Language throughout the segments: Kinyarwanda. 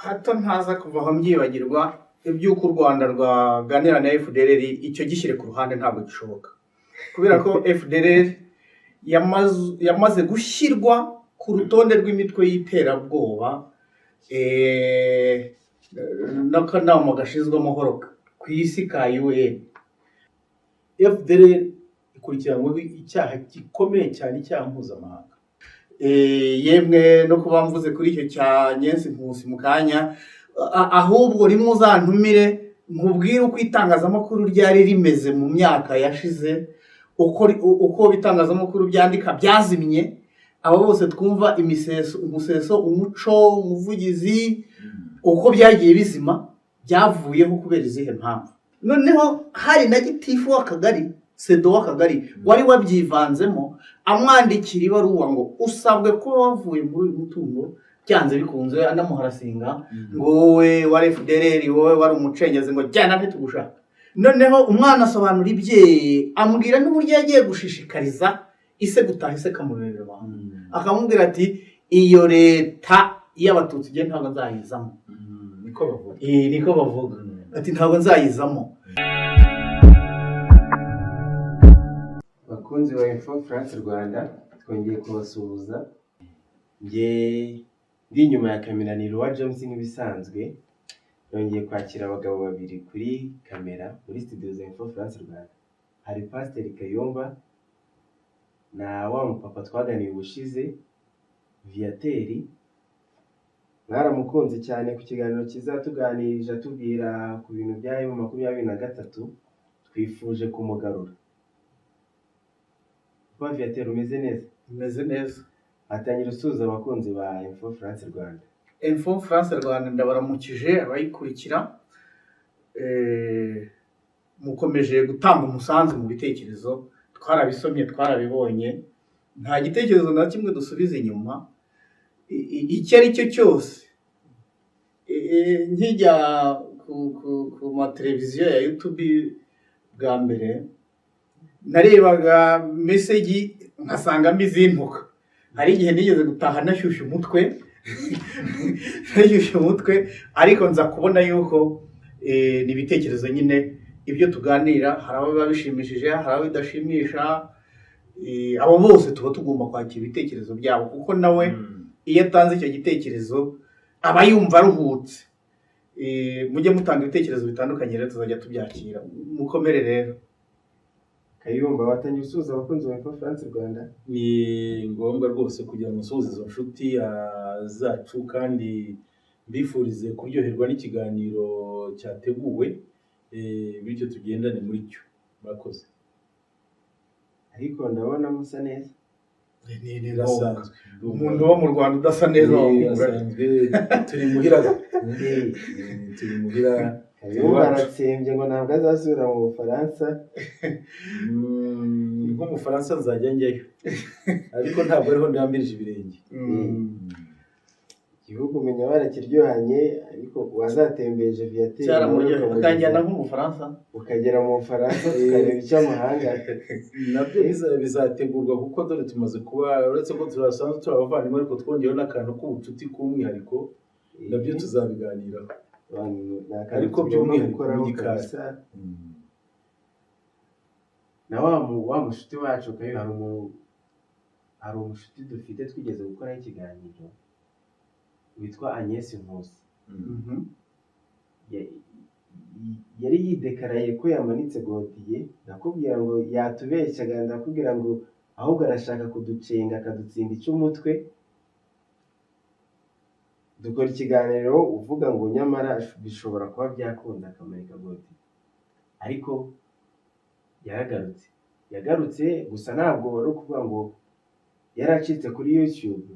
hato ntaza kuva aho mbyibagirwa iby'uko u Rwanda rwaganira na FDLR icyo gishyire ku ruhande ntabwo gishoboka kubera ko FDLR yamaze gushyirwa ku rutonde rw'imitwe y'iterabwoba n'akanama gashinzwe amahoro ku isi ka UN. FDLR ikurikiranweho icyaha gikomeye cyane, icyaha mpuzamahanga. Yemwe no kuba mvuze kuri icyo cya Nyensi Nkusi mu kanya, ahubwo rimwe uzantumire nkubwire uko itangazamakuru ryari rimeze mu myaka yashize, uko bitangazamakuru byandika byazimye, abo bose twumva umuseso, umuco, umuvugizi, uko byagiye bizima byavuyeho kubera izihe mpamvu. Noneho hari na gitifu w'akagari, sedo w'akagari wari wabyivanzemo, amwandikira ibaruwa ngo usabwe ko wavuye muri uyu mutungo byanze bikunze, anamuharasinga ngo wowe wari FDLR, wowe wari umucengezi, ngo jyana ntitugushaka. Noneho umwana asobanura ibye, amubwira n'uburyo yagiye gushishikariza ise gutaha ise kamurerera abantu, akamubwira ati iyo leta y'abatutsi je ntabwo nzayizamo. Niko bavuga ati ntabwo nzayizamo. Bakunzi wa Info France Rwanda, twongeye kubasuhuza. Nge ndi inyuma ya kamera ni Rwa James nk'ibisanzwe. Nongeye kwakira abagabo babiri kuri kamera muri studio za Info France Rwanda. Hari Pastor Kayomba na wa mupapa twaganiye ubushize Viateri. Mwaramukunze cyane ku kiganiro kizatuganirije atubwira ku bintu byayo 2023. Twifuje kumugarura. Kwa Viateri umeze neza? Umeze neza. Atangira usuza abakunzi ba Info France Rwanda. Info France Rwanda ndabaramukije abayikurikira, mukomeje gutanga umusanzu mu bitekerezo, twarabisomye twarabibonye, nta gitekerezo na kimwe dusubiza inyuma. Icyo ari cyo cyose, nkijya ku mateleviziyo ya YouTube bwa mbere, narebaga message nkasanga mbizintuka. Hari igihe nigeze gutaha nashyushye umutwe, ariko nza kubona yuko ni ibitekerezo nyine ibyo tuganira, hari abo babishimishije, hari abo bidashimisha, abo bose tuba tugomba kwakira ibitekerezo byabo, kuko nawe iyo atanze icyo gitekerezo aba yumva aruhutse. Mujye mutanga ibitekerezo bitandukanye rero tuzajya tubyakira. Mukomere rero. Kayumba watangiye usuza abakunzi ba Info France Rwanda. Ni ngombwa rwose kugira ngo usuze izo nshuti zacu, kandi mbifurize kuryoherwa n'ikiganiro cyateguwe, bityo tugendane muri cyo. Murakoze. Ariko ndabona musa neza. Ni rasanzwe. Umuntu wo mu Rwanda udasa neza wasanzwe turi muhira. Baratsembye ngo ntabwo azasubira mu Bufaransa. Nko mu Faransa nzajya njyayo, ariko ntabwo ariho ndambirije ibirenge. Igihugu umenya barakiryohanye, ariko wazatembeje Viateri cyaramuryoheye akajyana nko mu Faransa, ukagera mu Bufaransa tukareba icy'amahanga. Nabyo bizategurwa, kuko dore tumaze kuba, uretse ko turasanzwe turabavandimwe, ariko twongeyeho n'akantu k'ubucuti k'umwihariko, nabyo tuzabiganiraho. Ariko by'umwihariko mu gikasa. Na wa mushuti wacu hari umushuti dufite twigeze gukora ikiganiro witwa Agnes Nkusi. Yari yidekaraye ko yamanitse godiye, nakubwira ngo yatubeshyaga, ndakubwira ngo ahubwo arashaka kuducenga akadutsinda icy'umutwe. Dukora ikiganiro uvuga ngo nyamara bishobora kuba byakunda akamanika godiye, ariko yagarutse gusa ntabwo wari ukuvuga ngo yaracitse kuri YouTube,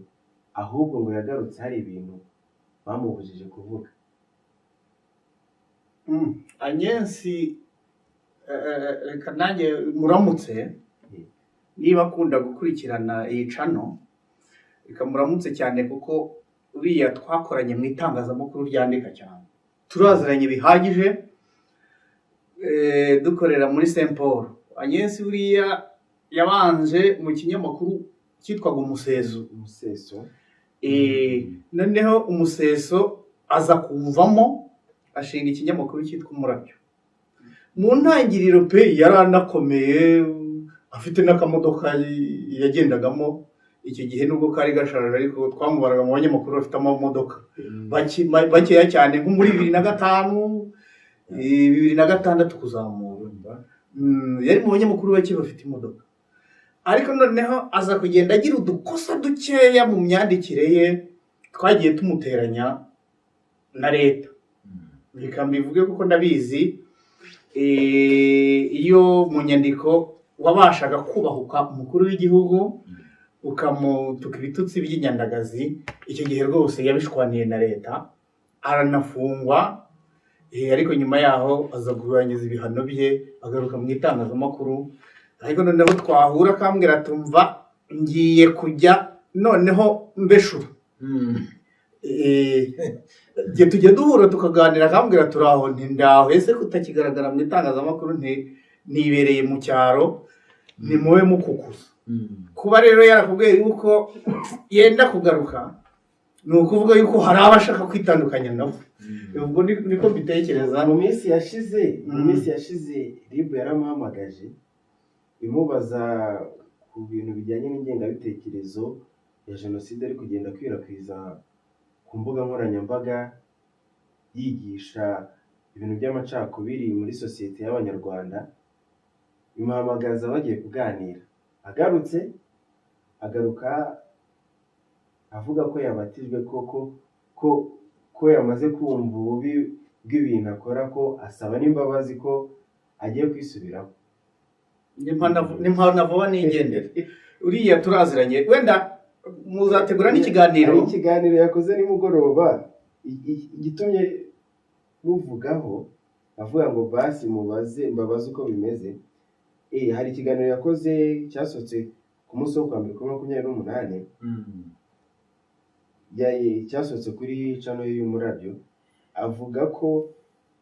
ahubwo ngo yagarutse hari ibintu bamubujije kuvuga. Anyensi, reka nanjye muramutse, niba akunda gukurikirana iyi channel, reka muramutse cyane, kuko uriya twakoranye mu itangazamakuru ryandika cyane, turaziranye bihagije, dukorera muri Saint Paul. Anyensi uriya yabanje mu kinyamakuru cyitwaga umuseso. Umuseso. Noneho umuseso aza kuvamo ashinga ikinyamakuru cyitwa Umurabyo. Mu ntangiriro pe yari anakomeye, afite n'akamodoka yagendagamo icyo gihe, nubwo kari gashaje ariko twamubaraga mu banyamakuru bafite amamodoka bakeya cyane, nko muri 2005 2006 kuzamura. Yari mu banyamakuru bake bafite imodoka, ariko noneho aza kugenda agira udukosa dukeya mu myandikire ye, twagiye tumuteranya na leta. Reka mbivuge kuko ndabizi, iyo mu nyandiko wabashaga kubahuka umukuru w'igihugu ukamutuka ibitutsi by'inyandagazi, icyo gihe rwose yabishwaniye na leta, aranafungwa. Ariko nyuma yaho aza kurangiza ibihano bye, agaruka mu itangazamakuru. Ariko noneho twahura akambwira tumva ngiye kujya noneho mbeshura. Tujya duhura tukaganira, akambwira turaho ntindaho, ese kutakigaragara mu itangazamakuru, nibereye mu cyaro, ni muwe mukukuza. Kuba rero yarakubwiye yuko yenda kugaruka, ni ukuvuga yuko hari abashaka kwitandukanya nabo. Ubwo niko mbitekereza. Mu minsi yashize RIB yaramuhamagaje imubaza ku bintu bijyanye n'ingengabitekerezo ya jenoside ari kugenda akwirakwiza ku mbuga nkoranyambaga, yigisha ibintu by'amacakubiri muri sosiyete y'Abanyarwanda. Imuhamagaza bagiye kuganira, agaruka avuga ko yabatijwe ko yamaze kumva ububi bw'ibintu akora, ko asaba n'imbabazi, ko agiye kwisubiraho. N'impamvu vuba nigendera. Uriya turaziranye, wenda muzategura n'ikiganiro. Ikiganiro yakoze nimugoroba, igitumye muvugaho avuga ngo basi mbabaze uko bimeze. Hari ikiganiro yakoze cyasohotse ku munsi wo kwa mbere kuri 28, cyasohotse kuri channel y'Umurabyo. Avuga ko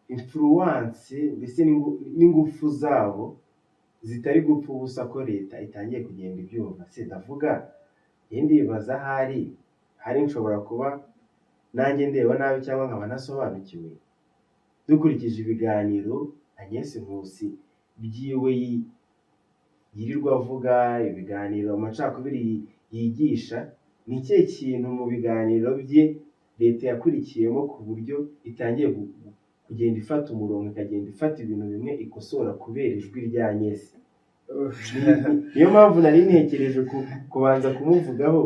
influence mbese n'ingufu zabo zitari gupfa ubusa, ko leta itangiye kugenda ibyumva. Se ndavuga ndibaza hari nshobora kuba nanjye ndeba nabi cyangwa nkaba nasobanukiwe, dukurikije ibiganiro Agnes Nkusi byiwe yirirwa avuga, ibiganiro amacakubiri yigisha. Ni ikihe kintu mu biganiro bye leta yakurikiyemo ku buryo itangiye kugenda ifata umurongo, ikagenda ifata ibintu bimwe ikosora kubera ijwi rya Agnes? Niyo mpamvu nari ntekereje kubanza kumuvugaho.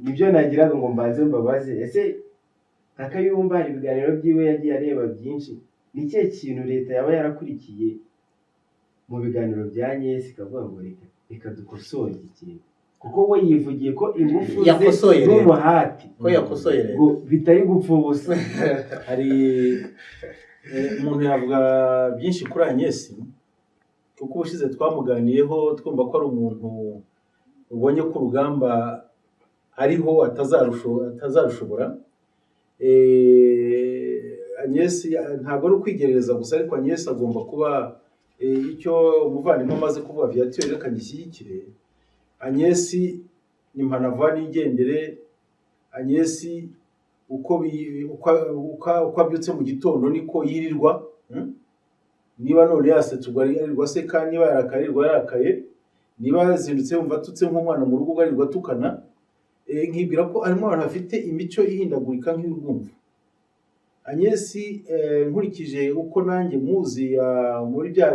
Nibyo nagiraga ngo mbanze mbabaze, ese Kayumba hari ibiganiro byiwe yagiye areba byinshi, ni ikihe kintu leta yaba yarakurikiye mu biganiro bya Agnes ikavuga ngo reka dukosore iki kintu? Kuko we yivugiye ko ingufu ze n'umuhati ko yakosoye bitari gupfa ubusa. Hari umuntu yavuga byinshi kuri Agnes, kuko ubushize twamuganiyeho twumva ko ari umuntu ubonye ko urugamba ariho atazarushobora. Agnes ntabwo ari ukwigerereza gusa, ariko Agnes agomba kuba icyo umuvandimwe amaze kuvuga Viateur reka gishyigikire. Agnes ni mpanavani igendere. Agnes uko abyutse mu gitondo niko yirirwa. Niba none yasetse ubwo arirwa seka, niba yarakarirwa yarakaye, niba yazindutse yumva atutse nk'umwana mu rugo arirwa atukana. Nkibwira ko arimo abantu bafite imico ihindagurika nk'urwumva. Agnes nkurikije uko nanjye muzi muri bya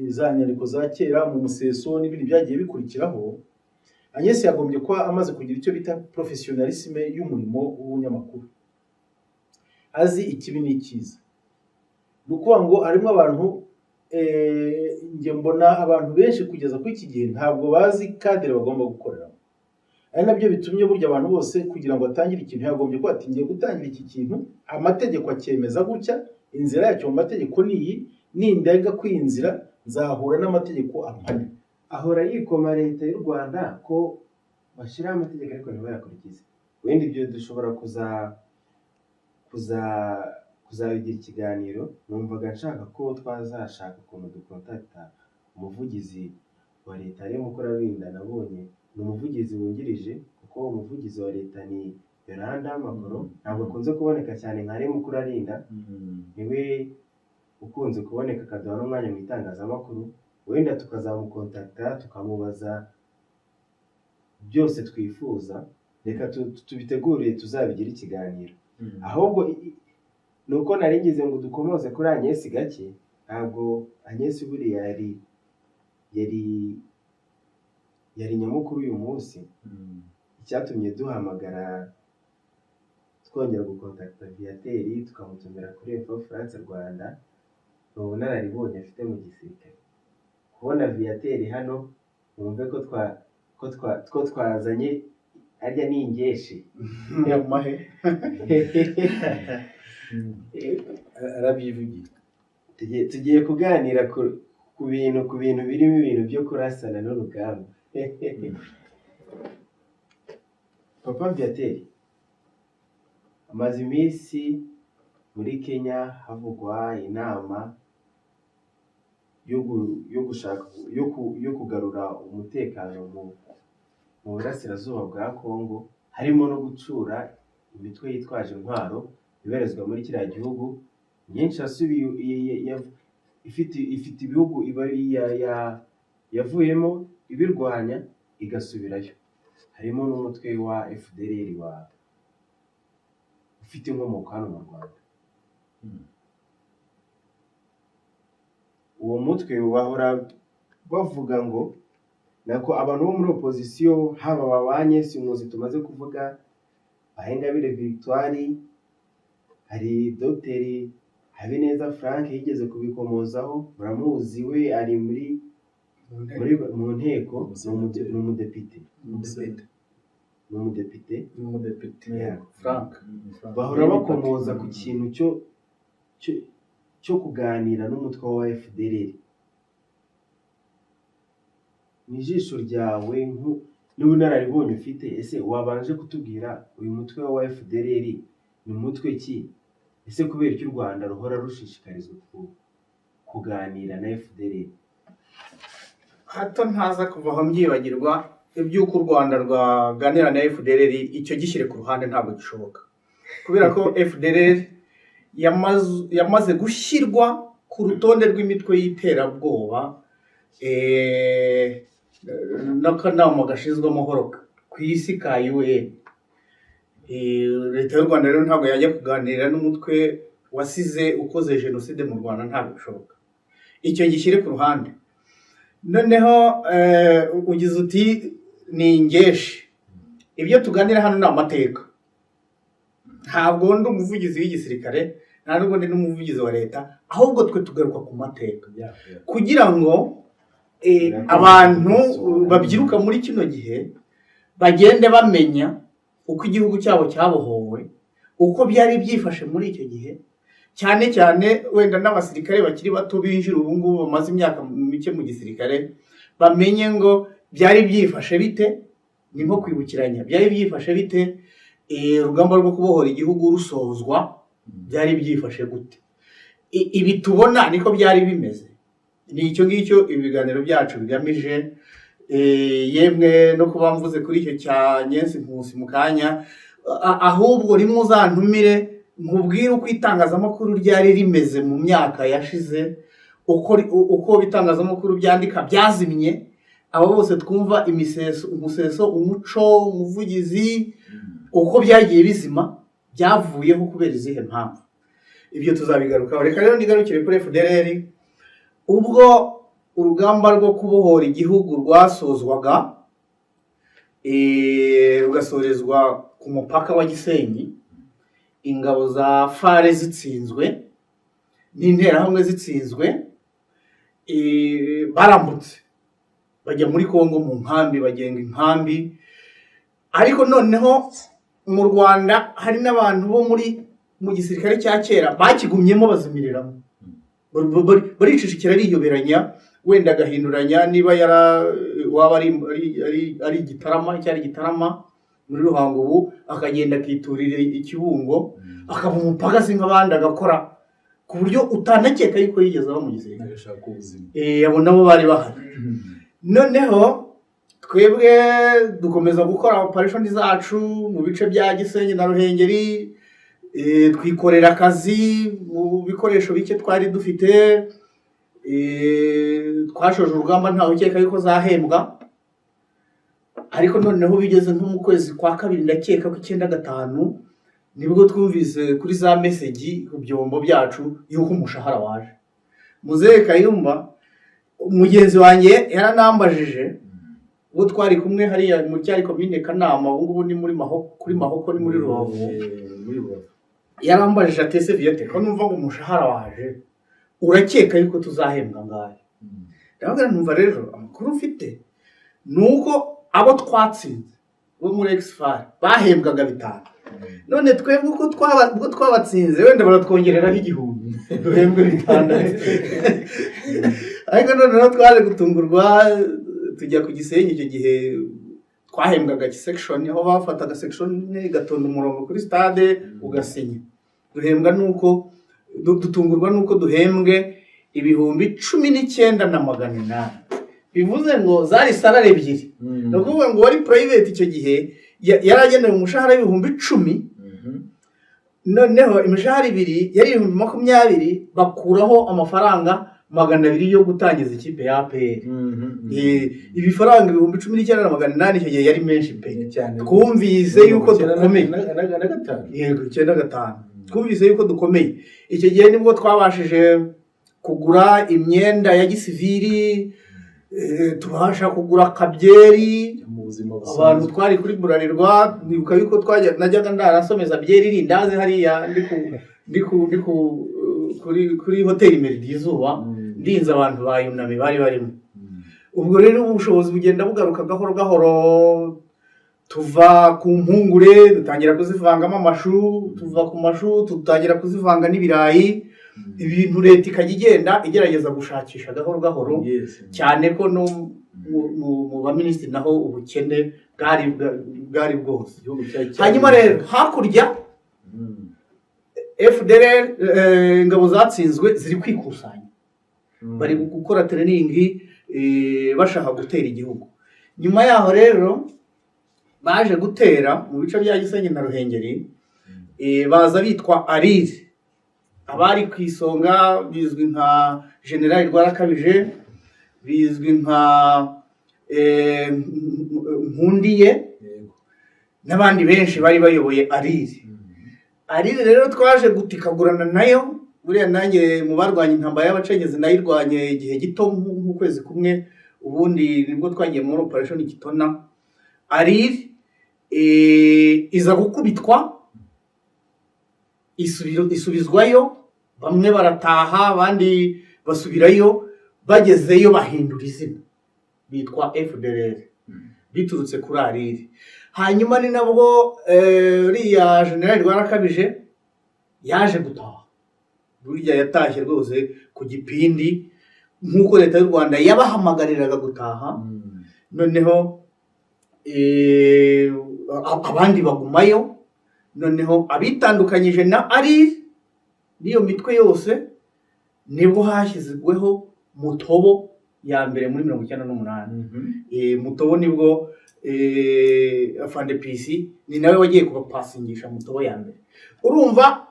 za nyandiko za kera mu museso n'ibindi byagiye bikurikiraho, Agnes yagombye kuba amaze kugira icyo bita professionalisme y'umurimo w'ubunyamakuru, azi ikibi n'ikiza. Nukuvuga ngo harimo abantu njye mbona abantu benshi kugeza kuri iki gihe ntabwo bazi cadre bagomba gukorera. Ari nabyo bitumye burya abantu bose kugira ngo atangire ikintu yagombye ko atingiye gutangira iki kintu, amategeko akemeza gutya, inzira yacyo mu mategeko niyi, nindaga kwinzira nzahura n'amategeko ampana. Ahora yikoma leta y'u Rwanda ko bashyira amategeko ariko ntibayakurikize. Wenda ibyo dushobora kuzabigira ikiganiro. Numvaga nshaka ko twazashaka ukuntu dukontakta umuvugizi wa leta arimo ukora wenda nabonye ni umuvugizi wungirije, kuko umuvugizi wa leta ni Yolanda Makoro ntabwo akunze kuboneka cyane nka mukuru arinda niwe ukunze kuboneka akaduha n'umwanya mu itangazamakuru wenda tukazamukontakta tukamubaza byose twifuza reka tubitegure tuzabigira ikiganiro ahubwo nuko naringize ngo dukomoze kuri Agnes gake ntabwo Agnes buriya yari nyamukuru uyu munsi icyatumye duhamagara twongera gukontakta Viateri tukamutumira kuri France Rwanda ubu nararibonye afite mu gisirikare kubona Viateri hano mwumve ko twazanye arya n'ingeshi yamahe arabyivugira tugiye kuganira ku bintu birimo ibintu byo kurasana n'urugamba Papa Viateri amaze iminsi muri Kenya havugwa inama yo kugarura umutekano mu burasirazuba bwa Kongo harimo no gucura imitwe yitwaje intwaro iberezwa muri kiriya gihugu nyinshi ifite ibihugu yavuyemo ibirwanya igasubirayo harimo n'umutwe wa FDLR ufite inkomoko hano mu Rwanda uwo mutwe bahora bavuga ngo nako abantu bo muri opposition haba babanye simuzi tumaze kuvuga Bahengabire Victoire hari Dr Habineza Frank yigeze kubikomozaho muramuzi we ari mu nteko n'umudepite Frank bahora bakomoza ku kintu cyo kuganira n'umutwe wa FDLR n'ijisho ryawe n'ubunararibonye ufite ese wabanje kutubwira uyu mutwe wa FDLR ni umutwe ki ese kubera icyo u Rwanda ruhora rushishikarizwa kuganira na FDLR hato ntaza kuva aho mbyibagirwa iby'uko u Rwanda rwaganira na FDLR icyo gishyire ku ruhande ntabwo gishoboka kubera ko FDLR yamaze gushyirwa ku rutonde rw'imitwe y'iterabwoba n'akanama gashinzwe amahoro ku isi ka UN leta y'u Rwanda rero ntabwo yajya kuganira n'umutwe wasize ukoze jenoside mu Rwanda ntabwo bishoboka icyo gishyire ku ruhande noneho ugize uti ni ingeshi ibyo tuganira hano ni amateka ntabwo ndi umuvugizi w'igisirikare nta nubwo ndi n'umuvugizi wa leta ahubwo twe tugaruka ku mateka kugira ngo abantu babyiruka muri kino gihe bagende bamenya uko igihugu cyabo cyabohowe uko byari byifashe muri icyo gihe cyane cyane wenda n'abasirikare bakiri bato binjira ubu ngubu bamaze imyaka mike mu gisirikare bamenye ngo byari byifashe bite ni nko kwibukiranya byari byifashe bite urugamba rwo kubohora igihugu rusozwa byari byifashe gute ibi tubona niko byari bimeze ni icyo ngicyo ibiganiro byacu bigamije yemwe no kuba mvuze kuri icyo cya Nyensi Nkusi mu kanya ahubwo rimwe uzantumire nkubwire uko itangazamakuru ryari rimeze mu myaka yashize uko itangazamakuru byandika byazimye abo bose twumva umuseso umuco umuvugizi uko byagiye bizima byavuyeho kubera izihe mpamvu ibyo tuzabigarukaho reka rero nigarukire kuri FDLR ubwo urugamba rwo kubohora igihugu rwasozwaga rugasorezwa ku mupaka wa Gisenyi ingabo za fare zitsinzwe n'interahamwe zitsinzwe barambutse bajya muri Kongo mu nkambi bagenga inkambi ariko noneho mu Rwanda hari n'abantu bo mu gisirikare cya kera bakigumyemo bazimiriramo baricishikira ariyoberanya wenda agahinduranya niba waba ari igitarama cyari igitarama muri Ruhango ubu akagenda akiturira ikibungo akaba umupagasi nk'abandi agakora ku buryo utanakeka yuko yigeze aba mu gisirikare abo nabo bari bahari noneho twebwe dukomeza gukora operation zacu mu bice bya Gisenyi na Ruhengeri, twikorera akazi mu bikoresho bike twari dufite, twashoje urugamba ntawe ukeka yuko zahembwa, ariko noneho bigeze nko mu kwezi kwa kabiri ndakeka ko 95 nibwo twumvise kuri za message ku byombo byacu yuko umushahara waje. Muzehe Kayumba umugenzi wanjye yaranambajije, ubwo twari kumwe hariya mu cyari komine Kanama, ubu ngubu ni muri Mahoko ni muri Rubavu. Yarambajije ati ese Viate ko numva ngo umushahara waje urakeka yuko tuzahembwa ngahe? Ndavuga numva rero amakuru mfite nuko abo twatsinze bo muri Exfar bahembwaga 5. None twebwe uko twabatsinze wenda baratwongereraho 1000 duhembwe 5. Ariko noneho twaje gutungurwa, tujya ku Gisenyi. Icyo gihe twahembwaga section, aho bafataga section igatonda umurongo kuri stade ugasinya. Duhembwa nuko dutungurwa nuko duhembwe 19,800. Bivuze ngo zari salary ebyiri. No kuvuga ngo wari private icyo gihe yaragenewe umushahara 10,000. Noneho imishahara 2 yari 20,000, bakuraho amafaranga 200 yo gutangiza ikipe ya APR. Ibifaranga 19,800 icyo gihe yari menshi pe cyane. Twumvise yuko dukomeye. Yego 95. Twumvise yuko dukomeye. Icyo gihe nibwo twabashije kugura imyenda ya gisivili, tubasha kugura kabyeri mu buzima abantu twari kuri burarirwa. Nibuka yuko najyaga ndarasomeza byeri rindaze hariya kuri hoteli Meridi Izuba, ndinze abantu bayuname bari barimo. Ubwo rero ubushobozi bugenda bugaruka gahoro gahoro, tuva ku mpungure dutangira kuzivangamo amashu, tuva ku mashu tutangira kuzivanga n'ibirayi. Ibintu leta ikajya igenda igerageza gushakisha gahoro gahoro, cyane ko no mu baminisitiri naho ubukene bwari bwose. Hanyuma rero hakurya FDLR ingabo zatsinzwe ziri kwikusanya, bari gukora training bashaka gutera igihugu. Nyuma yaho rero baje gutera mu bice bya Gisenyi na Ruhengeri, baza bitwa Arire. Abari ku isonga bizwi nka General Rwababyaye, bizwi nka Nkundiye, n'abandi benshi bari bayoboye Arire. Arire rero twaje gutikagurana nayo, buriya nanjye mu barwanya intambara y'abacengezi nayirwanye igihe gito nk'ukwezi kumwe, ubundi nibwo twagiye muri operation Kitona. Arire iza gukubitwa, isubizwayo, bamwe barataha abandi basubirayo. Bagezeyo bahindura izina bitwa FDLR, biturutse kuri Arire. Hanyuma ni nabwo uriya General Rwababyaye yaje gutaha. Burya yatashye rwose ku gipindi nk'uko leta y'u Rwanda yabahamagariraga gutaha. Noneho abandi bagumayo, noneho abitandukanyije na Arire niyo mitwe yose nibwo hashyizweho Mutobo ya mbere muri 1998. Mutobo nibwo afande PC ni nawe wagiye kubapasingisha Mutobo ya mbere. Urumva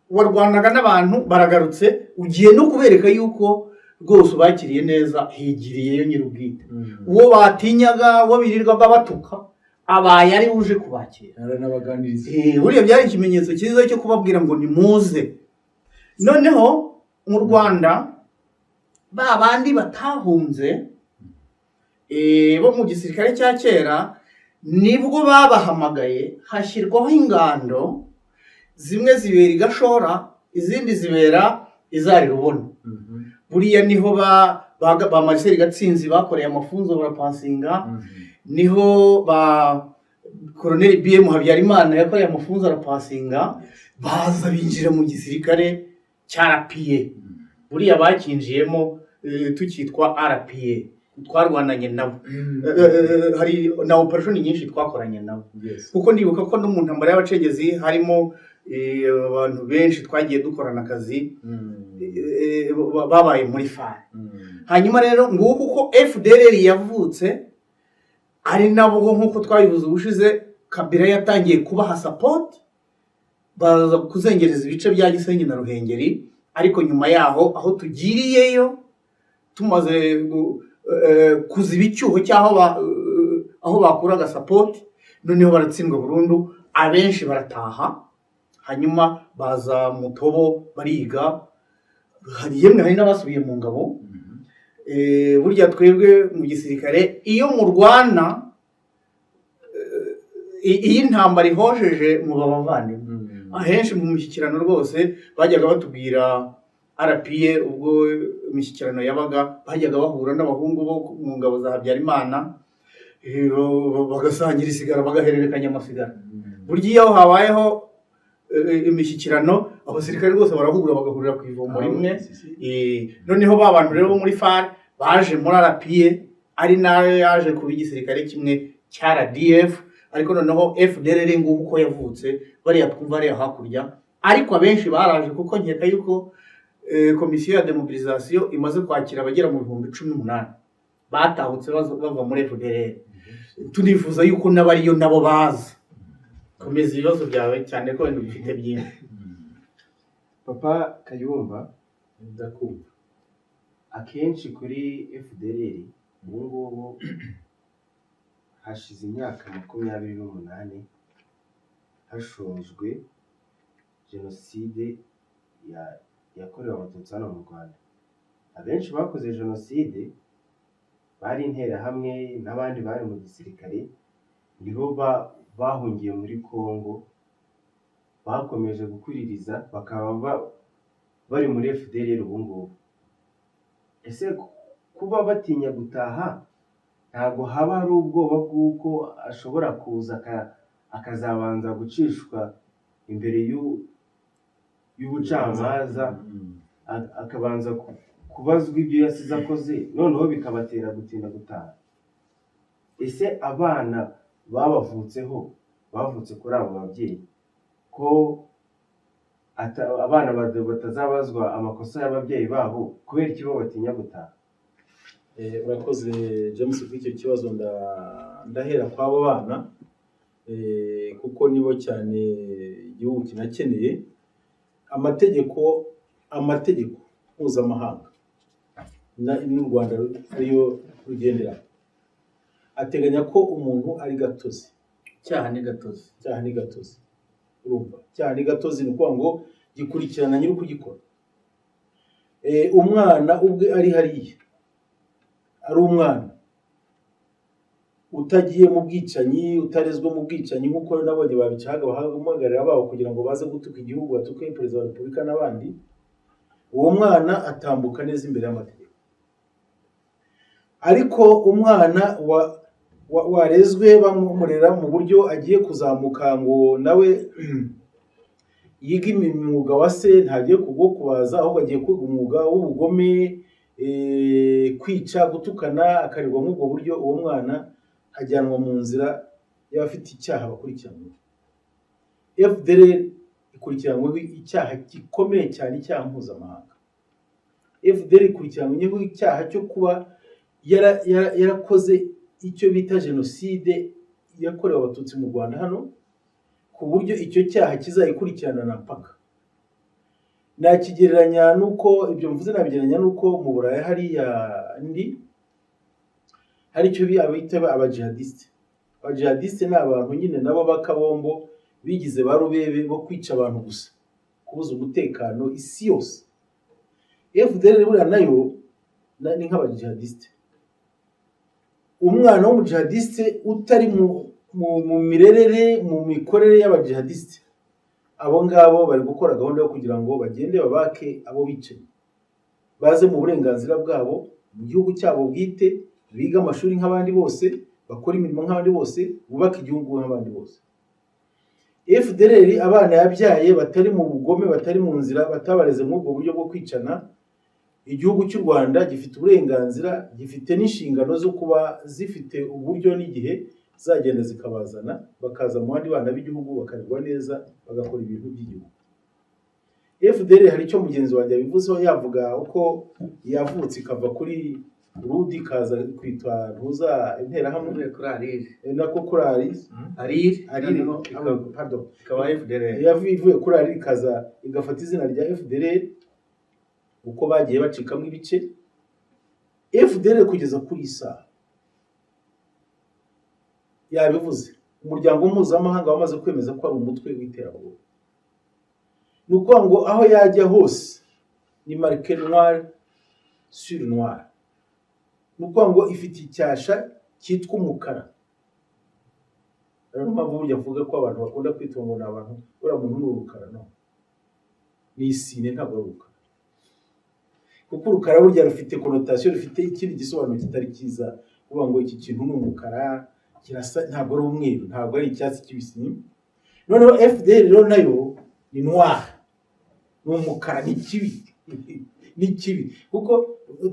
warwanaga n'abantu baragarutse, ugiye no kubereka yuko rwose bakiriye neza, higiriyeyo nyirubwite. Uwo batinyaga, uwo birirwaga batuka, abaye ari uje kubakira n'abaganiriza. Buriya byari ikimenyetso cyiza cyo kubabwira ngo ni muze. Noneho mu Rwanda ba bandi batahunze bo mu gisirikare cya kera nibwo babahamagaye, hashyirwaho ingando, zimwe zibera igashora, izindi zibera izari rubona. Buriya niho ba Marcel Gatsinzi bakoreye amafunzo barapansinga, niho ba Colonel BM Habyarimana yakoreye amafunzo arapansinga, baza binjira mu gisirikare cyarapiye. Buriya bakinjiyemo tukitwa RPA, twarwananye nabo. Hari na operation nyinshi twakoranye nabo, kuko ndibuka ko no mu ntambara y'abacengezi harimo abantu benshi twagiye dukorana akazi babaye muri FAR. Hanyuma rero nguko uko FDLR yavutse, ari nabo nk'uko twabivuze ubushize Kabila yatangiye kubaha support, baza kuzengereza ibice bya Gisenyi na Ruhengeri, ariko nyuma yaho aho tugiriyeyo tumaze kuziba icyuho cy'aho aho bakuraga support, noneho baratsindwa burundu, abenshi barataha, hanyuma baza Mutobo bariga, hari n'abasubiye mu ngabo. Burya twebwe mu gisirikare iyo murwana, iyi ntambara ihojeje mu bavandimwe, ahenshi mu mishyikirano rwose bajyaga batubwira RPA, ubwo imishyikirano yabaga bajyaga bahura n'abahungu bo mu ngabo za Habyarimana, bagasangira isigara, bagahererekanya amasigara. Burya iyo habayeho imishyikirano, abasirikare rwose barahura, bagahurira ku ivomo rimwe. Noneho ba bantu rero bo muri FAR baje muri RPA, ari nayo yaje kuba igisirikare kimwe cya RDF, ariko noneho FDLR nguko uko yavutse, bariya twumva ari hakurya. Ariko abenshi baraje kuko nkeka yuko komisiyo ya demobilisation imaze kwakira abagera mu 18,000 batahutse bava muri FDLR. Tunifuza yuko n'abariyo nabo baza. Komeza ibibazo byawe cyane ko wenda bifite byinshi. Papa Kayumba, ndakumva. akenshi kuri FDLR ubu ngubu hashize imyaka 28 hashojwe jenoside yakorewe abatutsi hano mu Rwanda. Abenshi bakoze jenoside bari interahamwe n'abandi bari mu gisirikare, niho bahungiye muri Kongo, bakomeje gukuririza, bakaba bari muri FDLR ubu ngubu. Ese kuba batinya gutaha, ntabwo haba hari ubwoba bw'uko ashobora kuza akazabanza gucishwa imbere y'ubucamanza, akabanza kubazwa ibyo yasize akoze, noneho bikabatera gutinda gutaha? Ese abana babavutseho, bavutse kuri abo babyeyi, ko abana batazabazwa amakosa y'ababyeyi babo, kubera iki bo batinya gutaha? Urakoze James kuri icyo kibazo. Ndahera kw'abo bana, kuko nibo cyane igihugu kinakeneye. Amategeko mpuzamahanga n'u Rwanda ariyo rugendera, ateganya ko umuntu ari gatozi. Cyaha ni gatozi. Urumva, cyaha ni gatozi, ni ukuvuga ngo gikurikirana nyiri kugikora. Umwana ubwe ari hariya, ari umwana utagiye mu bwicanyi, utarezwe mu bwicanyi nk'uko nabonye babicaga, bahamagarira babo kugira ngo baze gutuka igihugu, batuke perezida wa repubulika n'abandi, uwo mwana atambuka neza imbere y'amategeko. Ariko umwana warezwe bamurera mu buryo agiye kuzamuka ngo nawe yiga imyuga wa se, ntagiye kubaza, ahubwo agiye kwiga umwuga w'ubugome, kwica, gutukana, akarirwa muri ubwo buryo, uwo mwana ajyanwa mu nzira y'abafite icyaha bakurikiranyweho. FDLR ikurikiranyweho icyaha gikomeye cyane, icyaha mpuzamahanga. FDLR ikurikiranyweho icyaha cyo kuba yarakoze icyo bita jenoside yakorewe abatutsi mu Rwanda hano, ku buryo icyo cyaha kizayikurikirana na mpaka. Nakigereranya nuko ibyo mvuze, nabigereranya nuko mu Burayi hariya hari icyo bita abajihadiste. Abajihadiste ni abantu nyine nabo bakabombo bigize ba rubebe bo kwica abantu gusa, kubuza umutekano isi yose. FDLR buriya nayo ni nk'abajihadiste. Umwana w'umujihadiste utari mu mirerere, mu mikorere y'abajihadiste, abo ngabo bari gukora gahunda yo kugira ngo bagende babake abo bicaye, baze mu burenganzira bwabo mu gihugu cyabo bwite, biga amashuri nk'abandi bose, bakora imirimo nk'abandi bose, bubaka igihugu nk'abandi bose. FDLR abana yabyaye batari mu bugome, batari mu nzira, batabareze muri ubwo buryo bwo kwicana, igihugu cy'u Rwanda gifite uburenganzira, gifite n'inshingano zo kuba zifite uburyo n'igihe zagenda zikabazana, bakaza mu bandi bana b'igihugu, bakarerwa neza, bagakora ibintu by'igihugu. FDLR hari icyo mugenzi wanjye yabivuzeho, yavuga uko yavutse ikava kuri rudi kaza kwitwa ntuza interahamwe kuri arire nako kuri arire pardon ikaba FDLR yavuye kuri arire kaza igafata izina rya FDLR uko bagiye bacikamo ibice FDLR kugeza kuri isa yabivuze umuryango mpuzamahanga wamaze kwemeza ko ari umutwe w'iterabwoba ni ukuvuga ngo aho yajya hose ni marque noire sur noire ni ukuvuga ngo ifite icyasha cyitwa umukara rero mpamvu burya avuga ko abantu bakunda kwitwa ngo ni abantu uriya muntu ni urukara no ni isine ntabwo ari urukara kuko urukara burya rufite connotation rufite ikindi gisobanuro kitari cyiza kuvuga ngo iki kintu ni umukara kirasa ntabwo ari umweru ntabwo ari icyatsi kibisi noneho FDL rero nayo ni noir ni umukara ni kibi ni kibi kuko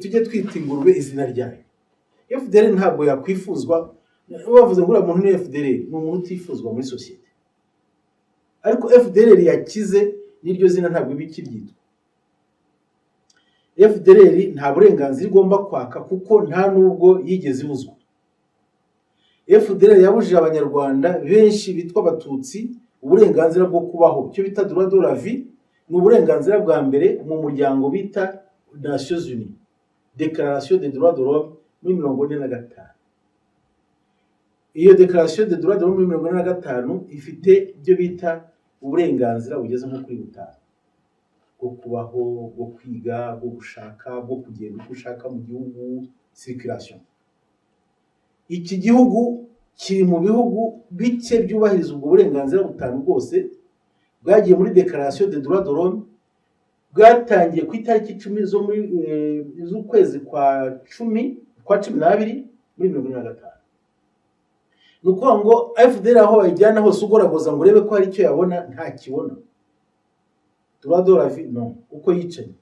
tujye twita ingurube izina ryayo FDL ntabwo yakwifuzwa bavuze ngo uriya muntu ni FDL ni umuntu utifuzwa muri societe ariko FDL yakize n'iryo zina ntabwo ibikiryitwa FDL nta burenganzira igomba kwaka kuko nta nubwo yigeze ibuzwa FDL yabujije abanyarwanda benshi bitwa abatutsi uburenganzira bwo kubaho cyo bita droit de la vie ni uburenganzira bwa mbere mu muryango bita Nations Unies Déclaration des droits de l'homme muri 45 iyo Déclaration des droits de l'homme muri 45 ifite ibyo bita uburenganzira bugeze nko kuri butanu bwo kubaho bwo kwiga bwo gushaka bwo kugenda uko ushaka mu gihugu circulation iki gihugu kiri mu bihugu bike byubahiriza ubwo burenganzira butanu bwose bwagiye muri Déclaration des droits de l'homme bwatangiye ku itariki 10 zo muri z'ukwezi kwa 12 muri 2015 nuko ngo FDL aho bayijyana hose ugoragoza ngo urebe ko hari icyo yabona nta kibona droit de la vie non uko yicaye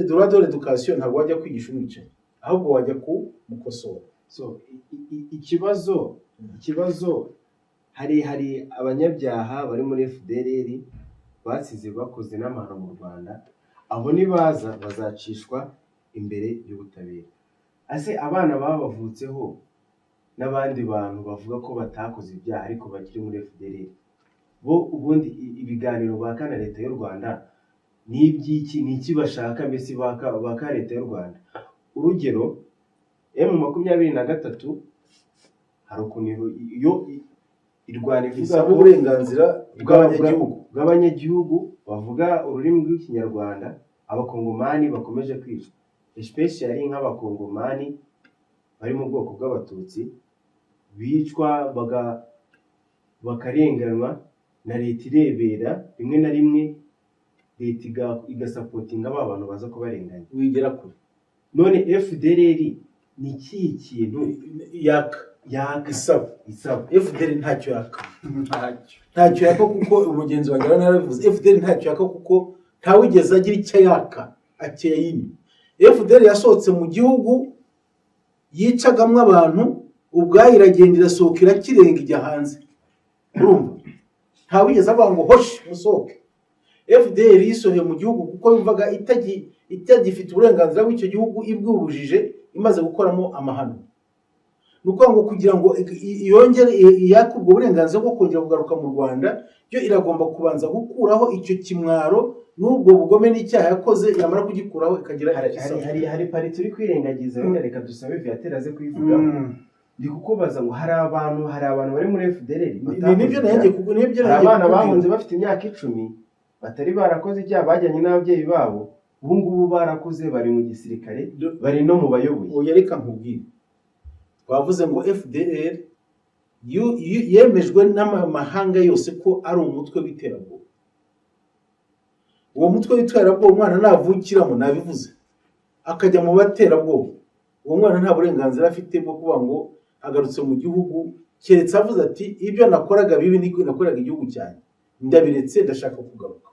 droit de l'éducation ntabwo wajya kwigisha umwicaye ahubwo wajya ku mukosora so ikibazo hari abanyabyaha bari muri FDLR basize bakoze n'amahano mu Rwanda abo nibaza bazacishwa imbere y'ubutabera ase abana babavutseho n'abandi bantu bavuga ko batakoze ibyaha ariko bakiri muri FDLR bo ubundi ibiganiro bakana leta y'u Rwanda n'iki bashaka mbese baka leta y'u Rwanda urugero M23 hari ukuntu iyo irwana ivuga uburenganzira bw'abanyagihugu bavuga ururimi rw'ikinyarwanda abakongomani bakomeje kwicwa especially nk'abakongomani bari mu bwoko bw'abatutsi bicwa bakarenganwa na leta irebera rimwe na rimwe leta igasapotinga aba bantu baza kubarenganya wigera kure none FDLR ni iki kintu yaka isaba FDL ntacyo yaka kuko umugenzi wanjye narabivuze FDL ntacyo yaka kuko ntawigeze agira icyo yaka akeyini FDL yasohotse mu gihugu yicagamwe abantu ubwayo iragenda irasohoka irakirenga ijya hanze urumva ntawigeze avuga ngo hoshi musohoke FDL yisohoye mu gihugu kuko yumvaga itagifite uburenganzira bw'icyo gihugu ibwubujije imaze gukoramo amahano nuko ngo kugira ngo yongere yakubwo uburenganzira bwo kongera kugaruka mu Rwanda byo iragomba kubanza gukuraho icyo kimwaro n'ubwo bugome n'icyaha yakoze yamara kugikuraho ikagira hari pari turi kwirengagiza wenda reka dusabe vyateraze kuyivugaho ndi kukubaza ngo hari abantu bari muri FDLR nibyo nanjye abana bahunze bafite imyaka 10 batari barakoze icyaha bajyanye n'ababyeyi babo ubu ngubu barakoze bari mu gisirikare bari no mu bayoboye oya reka nkubwire twavuze ngo FDLR yemejwe n'amahanga yose ko ari umutwe w'iterabwoba uwo mutwe w'iterabwoba umwana navukiramo nabivuze akajya mu baterabwoba uwo mwana nta burenganzira afite bwo kuvuga ngo agarutse mu gihugu keretse avuze ati ibyo nakoraga bibi niko nakoraga igihugu cyane ndabiretse ndashaka kugaruka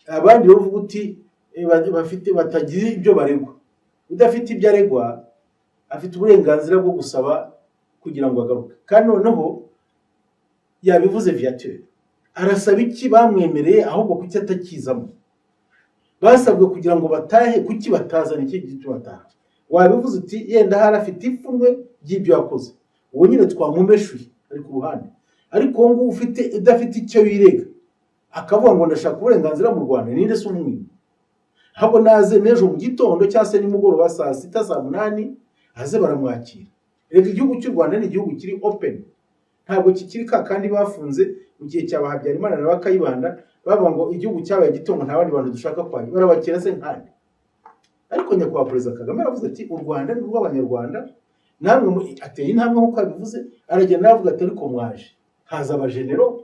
abandi bavuga uti batagira ibyo baregwa udafite ibyo aregwa afite uburenganzira bwo gusaba kugira ngo agaruke kandi noneho yabivuze Viateur arasaba iki bamwemereye ahubwo kuki atakizamo basabwe kugira ngo batahe kuki batazana iki gito bataha wabivuze uti yenda hari afite ipfunwe ry'ibyo yakoze, uwo nyine twamumeshuye ari ku ruhande. Ariko uwo nguwo udafite icyo yirega akavuga ngo ndashaka uburenganzira mu Rwanda, ninde se umwima? Habo naze n'ejo mu gitondo cyangwa se nimugoroba saa 6 saa 8 aze baramwakira. Reka igihugu cy'u Rwanda ni igihugu kiri open, ntabwo kikiri kandi bafunze mu gihe cya Habyarimana na Bakayibanda bavuga ngo igihugu cyabaye gitongo nta bandi bantu dushaka kwanya, barabakira se nkandi. Ariko nyakubahwa Perezida Kagame aravuze ati u Rwanda ni rw'Abanyarwanda, namwe ateye intambwe nk'uko abivuze, aragenda aravuga ati ariko mwaje haza abajenero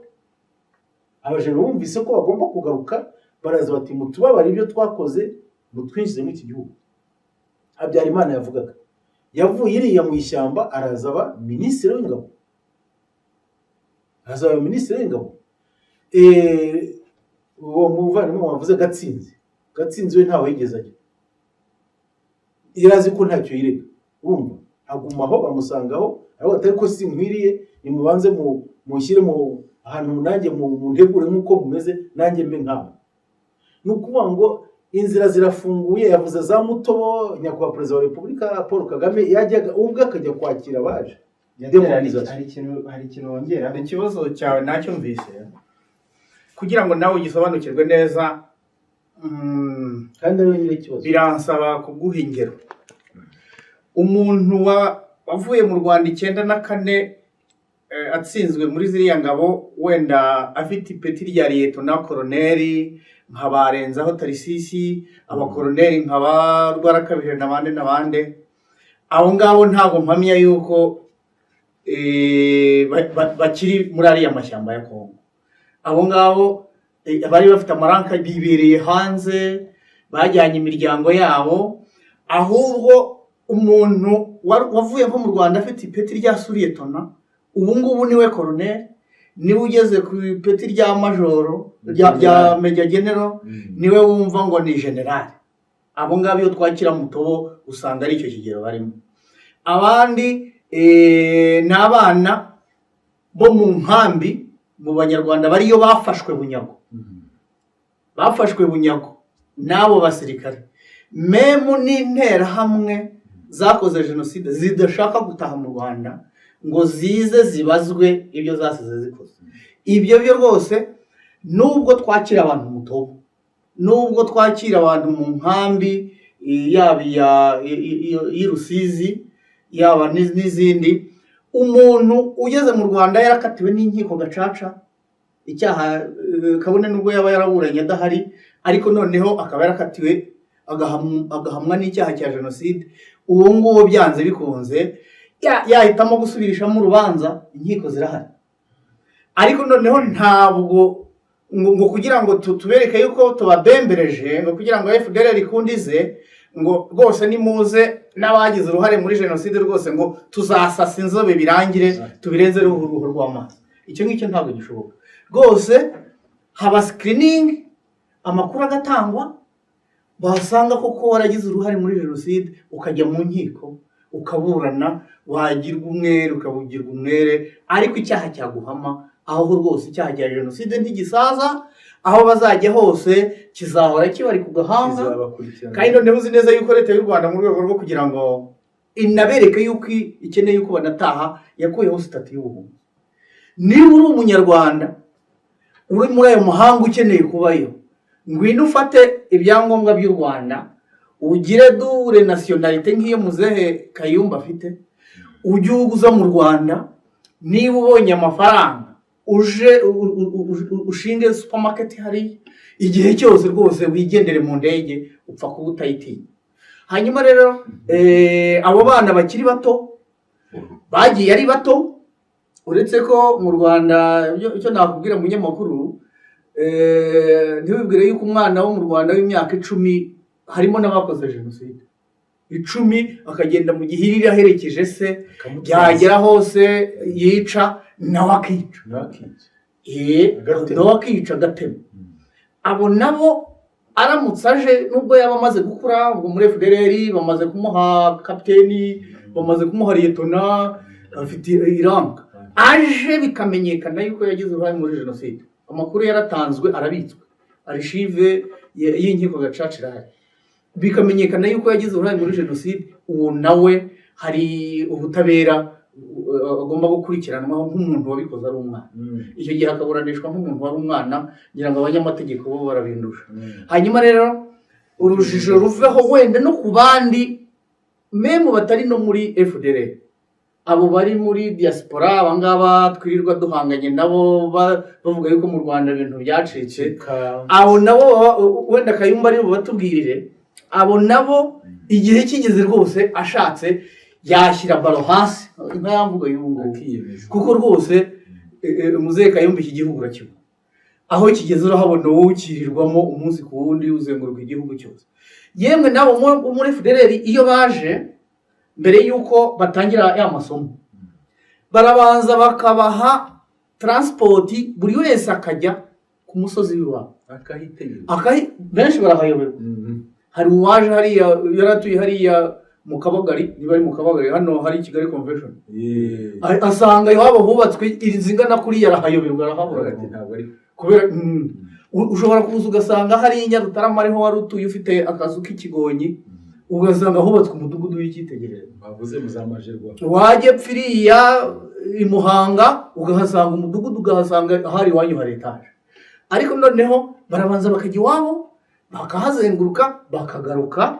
bumvise ko bagomba kugaruka, baraza bati mutubabare ibyo twakoze mutwinjize mu iki gihugu. Habyarimana yavuye iriya mu ishyamba araza aba minisitiri w'ingabo, uwo muvandimwe wavuze Gatsinzi we ntawe yigeze ajya, yarazi ko ntacyo yirega, urumva agumaho bamusangaho ariko atari ko sinkwiriye, nimubanze mushyire mu ahantu nanjye mu ntegure nk'uko mumeze nanjye mbe nkabo. Ni ukuvuga ngo inzira zirafunguye. Yavuze za Mutobo, nyakubahwa Perezida wa Repubulika Paul Kagame yajyaga ubwo akajya kwakira abaje. hari ikintu wongera. Ikibazo cyawe nacyumvise, kugira ngo nawe ugisobanukirwe neza kandi ari nyine ikibazo biransaba kuguha ingero. Umuntu wavuye mu Rwanda 94 atsinzwe muri ziriya ngabo, wenda afite ipeti rya liyetona koroneri nkabarenzaho Tarisisi, abakoroneri nkaba Rwarakabije n'abande, abo ngabo ntabwo mpamya yuko bakiri muri ariya mashyamba ya Kongo. Abo ngabo bari bafite amaranka, bibereye hanze, bajyanye imiryango yabo. Ahubwo umuntu wavuye nko mu Rwanda afite ipeti rya suriyetona, ubu ngubu niwe koroneri, niwe ugeze ku ipeti rya majoro rya meja genero, niwe wumva ngo ni generali. Abo ngabo iyo twakira Mutobo usanga ari icyo kigero barimo. Abandi ni abana bo mu nkambi mu Banyarwanda bariyo bafashwe bunyago n'abo basirikare. Memu n'intera hamwe zakoze jenoside zidashaka gutaha mu Rwanda ngo zize zibazwe ibyo zasize zikoze. Ibyo byo rwose, nubwo twakira abantu Mutobo, nubwo twakira abantu mu nkambi yaba y'Irusizi yaba n'izindi, umuntu ugeze mu Rwanda yarakatiwe n'inkiko gacaca icyaha, kabone nubwo yaba yaraburanye adahari, ariko noneho akaba yarakatiwe agahamwa n'icyaha cya jenoside, uwo nguwo byanze bikunze yahitamo gusubirishamo urubanza, inkiko zirahari. Ariko noneho ntabwo ngo kugira ngo tubereke yuko tubabembereje, ngo kugira ngo FDLR ikundize, ngo rwose nimuze n'abagize uruhare muri jenoside rwose ngo tuzasasa inzobe birangire tubirenze uruhu rw'amazi. Icyo ngicyo ntabwo gishoboka rwose. Haba screening, amakuru agatangwa, basanga koko waragize uruhare muri jenoside, ukajya mu nkiko ukaburana, wagirwa umwere ukabugirwa umwere, ariko icyaha cyaguhama aho rwose icyaha cya jenoside ntigisaza, aho bazajya hose kizahora kibari ku gahanga. Kandi noneho uzi neza yuko leta y'u Rwanda mu rwego rwo kugira ngo inabereke yuko ikeneye yuko banataha, yakuyeho sitati y'ubuhunzi. Niba uri umunyarwanda uri muri ayo mahanga ukeneye kubayo, ngwino ufate ibyangombwa by'u Rwanda, ugire dure nationalite nk'iyo muzehe Kayumba afite, ujye uza mu Rwanda. Niba ubonye amafaranga uje ushinge supermarket hari, igihe cyose rwose wigendere mu ndege, upfa kuba utayitinya. Hanyuma rero abo bana bakiri bato bagiye ari bato, uretse ko mu Rwanda icyo nakubwira mu nyamakuru, ntibibwire yuko umwana wo mu Rwanda w'imyaka 10 harimo n'abakoze jenoside 10 akagenda mu gihirira aherekeje se, byagera hose yica nawe akica, nawe akica agatema. Abo nabo aramutse aje, nubwo yaba amaze gukura, ubwo muri FDLR bamaze kumuha kapiteni, bamaze kumuha liyetona, afite iranga, aje bikamenyekana yuko yagize uruhare muri jenoside, amakuru yaratanzwe arabitswe, archive y'inkiko gacaca irahari, bikamenyekana yuko yagize uruhare muri jenoside, uwo nawe hari ubutabera agomba gukurikiranwaho nk'umuntu wabikoze ari umwana. Icyo gihe akaburanishwa nk'umuntu wari umwana, ngira ngo abanyamategeko bo barabindusha. Hanyuma rero urujijo ruveho wenda no ku bandi memu batari no muri FDLR, abo bari muri diaspora, abangaba twirirwa duhanganye nabo bavuga yuko mu Rwanda ibintu byacitse, abo nabo wenda Kayumba ari batubwirire, abo nabo igihe kigeze rwose ashatse yashyira baro hasi nka mvugo y'ubungubu, kuko rwose muzehe Kayumba iki gihugu urakibona aho kigeze, urahabona wowe ukirirwamo umunsi ku wundi uzenguruka igihugu cyose. Yemwe nabo muri FDLR iyo baje mbere yuko batangira ya masomo, barabanza bakabaha transport, buri wese akajya ku musozi w'iwabo benshi barahayoberwa. Hari uwaje hariya yaratuye hariya mu Kabagari, niba ari mu Kabagari hano hari Kigali Convention, asanga iwabo hubatswe izingana kuri yarahayoberwa, arahabura kubera ushobora kuza ugasanga hari Nyarutarama ariho wari utuye ufite akazu k'ikigonyi, ugasanga hubatswe umudugudu w'icyitegererezo, bavuze muzamajerwa. wajye pfiriya i Muhanga ugahasanga umudugudu, ugahasanga hari iwanyu hari etaje. Ariko noneho barabanza bakajya iwabo bakahazenguruka, bakagaruka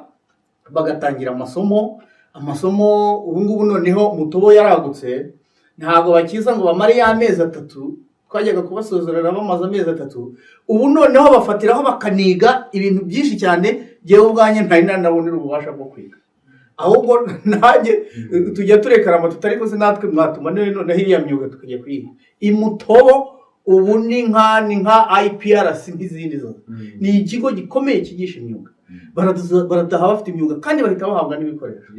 bagatangira amasomo. Ubu ngubu noneho umutobo yaragutse, ntabwo bakiza ngo bamare y'amezi 3, twajyaga kubasozerera bamaze amezi 3. Ubu noneho bafatiraho bakaniga ibintu byinshi cyane, jewe ubwanye ntari nanabonera ububasha bwo kwiga, ahubwo nanjye tujya turekarama tutari ko natwe mwatuma none hiriya myuga tukajya kwiga. Imutobo ubu ni nka IPRC n'izindi zose, ni ikigo gikomeye kigisha imyuga, barataha bafite imyuga kandi bahita bahabwa n'ibikoresho.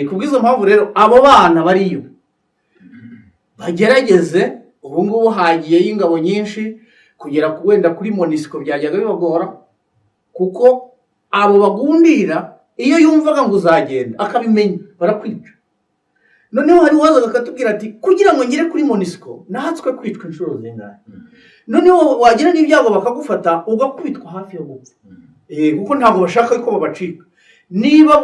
Kubw'izo mpamvu rero abo bana bariyo bagerageze. Ubu ngubu hagiyeyo ingabo nyinshi, kugera wenda kuri MONUSCO byajyaga bibagora, kuko abo bagundira iyo yumvaga ngo uzagenda akabimenya barakwica. Noneho hari wazaga akatubwira ati kugira ngo ngere kuri MONUSCO nahatswe kwicwa inshuro zingahe, noneho wagira n'ibyago bakagufata ugakubitwa hafi yo gupfa, kuko ntabwo bashaka ko babacika. Niba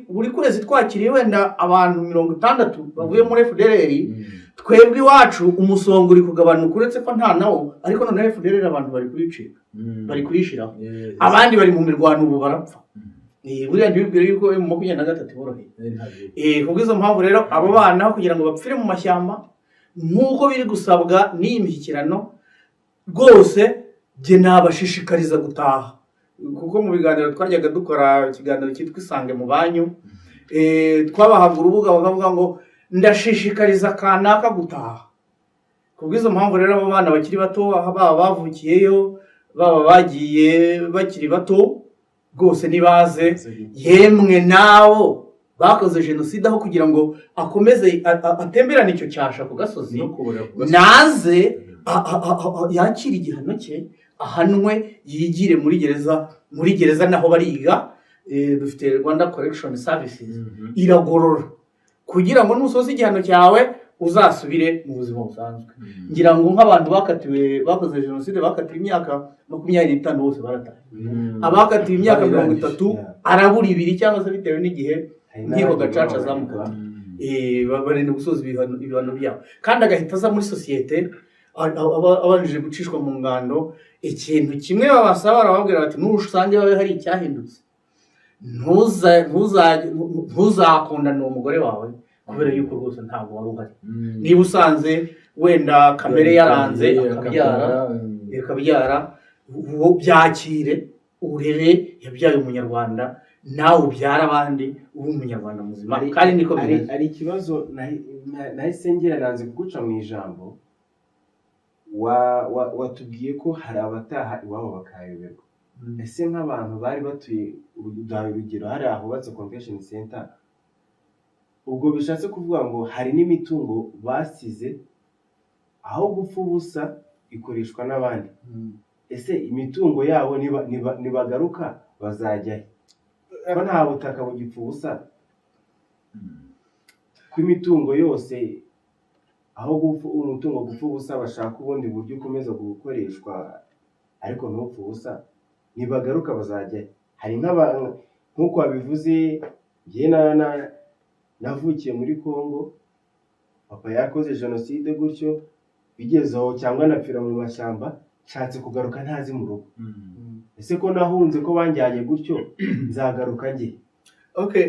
buri kwezi twakiriye wenda abantu 60 bavuye muri FDLR, twebwe iwacu umusongo uri kugabanuka, uretse ko nta nawo, ariko noneho FDLR abantu bari kuricika, bari kurishiraho, abandi bari mu mirwano ubu barapfa. Buriya ntibibwire yuko mu 23 boroheye. Kubw'izo mpamvu rero abo bana kugira ngo bapfire mu mashyamba nk'uko biri gusabwa n'iyi mishyikirano, rwose jye nabashishikariza gutaha. Kuko mu biganiro twajyaga dukora ikiganiro cyitwa Isange mu banyu, twabahaga urubuga bakavuga ngo ndashishikariza kanaka gutaha. Kubw'izo mpamvu rero abo bana bakiri bato, baba bavukiyeyo baba bagiye bakiri bato, rwose nibaze. Yemwe nawo bakoze jenoside, aho kugira ngo akomeze atemberane icyo cyasha ku gasozi, naze yakira igihano cye, ahanwe, yigire muri gereza naho bariga. Dufite Rwanda Correction Services, iragorora kugira ngo nusoza igihano cyawe uzasubire mu buzima busanzwe. Ngira ngo nk'abantu bakoze jenoside bakatiwe imyaka 25 bose barataye, abakatiwe imyaka 30 arabura 2 cyangwa se bitewe n'igihe nkiko gacaca zamukata, barenda gusoza ibihano byabo, kandi agahita aza muri sosiyete abanjije gucishwa mu ngando. Ikintu kimwe babasaba barababwira bati nusange babe hari icyahindutse, ntuzakundana uwo mugore wawe, kubera yuko rwose ntabwo wari uhari. Niba usanze wenda kamere yaranze akabyara, byakire, urere yabyaye umunyarwanda, nawe ubyara abandi, uri umunyarwanda muzima. Kandi niko biri. Ari ikibazo nahise ngera nanze kuguca mu ijambo, watubwiye ko hari abataha iwabo bakayoberwa. Ese nk'abantu bari batuye urugero hari ahubatse convention center, ubwo bishatse kuvuga ngo hari n'imitungo basize aho gupfa ubusa ikoreshwa n'abandi. Ese imitungo yabo nibagaruka bazajya ko nta butaka bugipfa ubusa, ko imitungo yose aho umutungo gupfa ubusa bashaka ubundi buryo ukomeza gukoreshwa ariko ntupfa ubusa, nibagaruka bazajya. Hari nk'abantu nk'uko babivuze njye navukiye muri Congo, papa yakoze jenoside gutyo, bigezeho cyangwa napfira mu mashyamba, nshatse kugaruka ntazi mu rugo. Ese ko nahunze ko banjyanye gutyo, nzagaruka njye? Okay,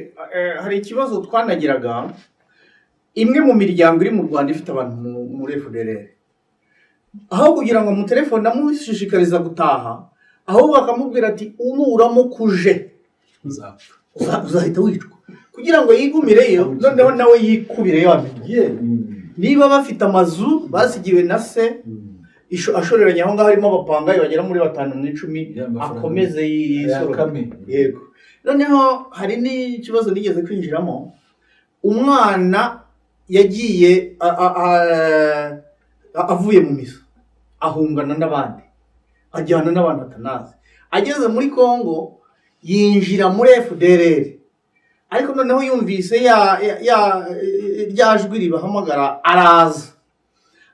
hari ikibazo twanagiraga, imwe mu miryango iri mu Rwanda ifite abantu muri FDLR, aho kugira ngo mu telefone amushishikariza gutaha, aho bakamubwira ati unuramo kuje uzahita wicwa, kugira ngo yigumireyo, noneho nawe yikubireyo amenye. Niba bafite amazu basigiwe na se ashoreranye aho ngaho, harimo abapangayi bagera muri 5 mu 10, akomeze yisorokame. Yego. Noneho hari n'ikibazo nigeze kwinjiramo, umwana yagiye avuye mu misa, ahungana n'abandi, ajyana n'abantu atanazi, ageze muri Congo yinjira muri FDLR, ariko noneho yumvise ryajwi ribahamagara, araza.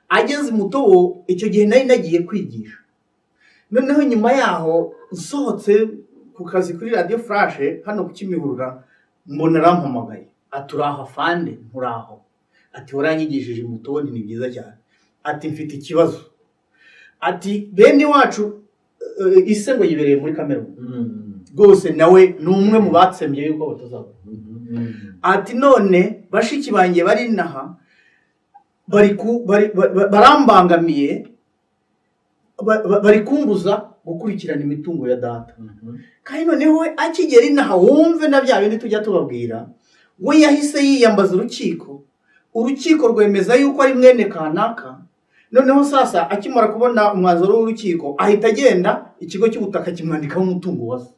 Ageze mutobo, icyo gihe nari nagiye kwigisha, noneho nyuma yaho usohotse ku kazi kuri radio flash hano ku Kimihurura, mbona arampamagaye, aturaha fande nturaho, ati waranyigishije mutobo, ni byiza cyane, ati mfite ikibazo, ati bene wacu ise ngo yibereye muri Cameroon, rwose nawe ni umwe mu batsembye yuko batazaba. Ati none bashiki banjye bari naha, barambangamiye, bari kumbuza gukurikirana imitungo ya data. Kandi noneho we akigera inaha, wumve na bya bindi tujya tubabwira, we yahise yiyambaza urukiko rwemeza yuko ari mwene kanaka. Noneho sasa akimara kubona umwanzuro w'urukiko, ahita agenda ikigo cy'ubutaka kimwandikaho umutungo wase.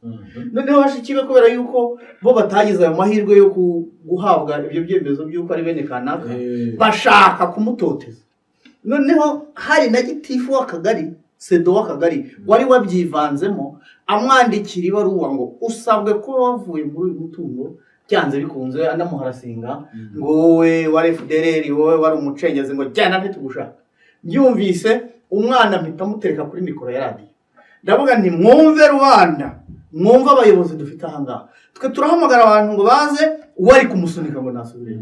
Noneho bashikibe kubera yuko bo batagize ayo mahirwe yo guhabwa ibyo byemezo by'uko ari bene kanaka, bashaka kumutoteza. Noneho hari na gitifu w'akagari, sedo w'akagari, wari wabyivanzemo, amwandikira ibaruwa ngo usabwe ko wavuye muri uyu mutungo, byanze bikunze anamuharasinga ngo wowe wari FDLR, wowe wari umucengezi, ngo jyana ntitugushaka. Byumvise umwana mpita mutereka kuri mikoro ya radio, ndavuga nti mwumve Rwanda, mwumve abayobozi dufite aha ngaha, twe turahamagara abantu ngo baze, wari kumusunika ngo nasubire.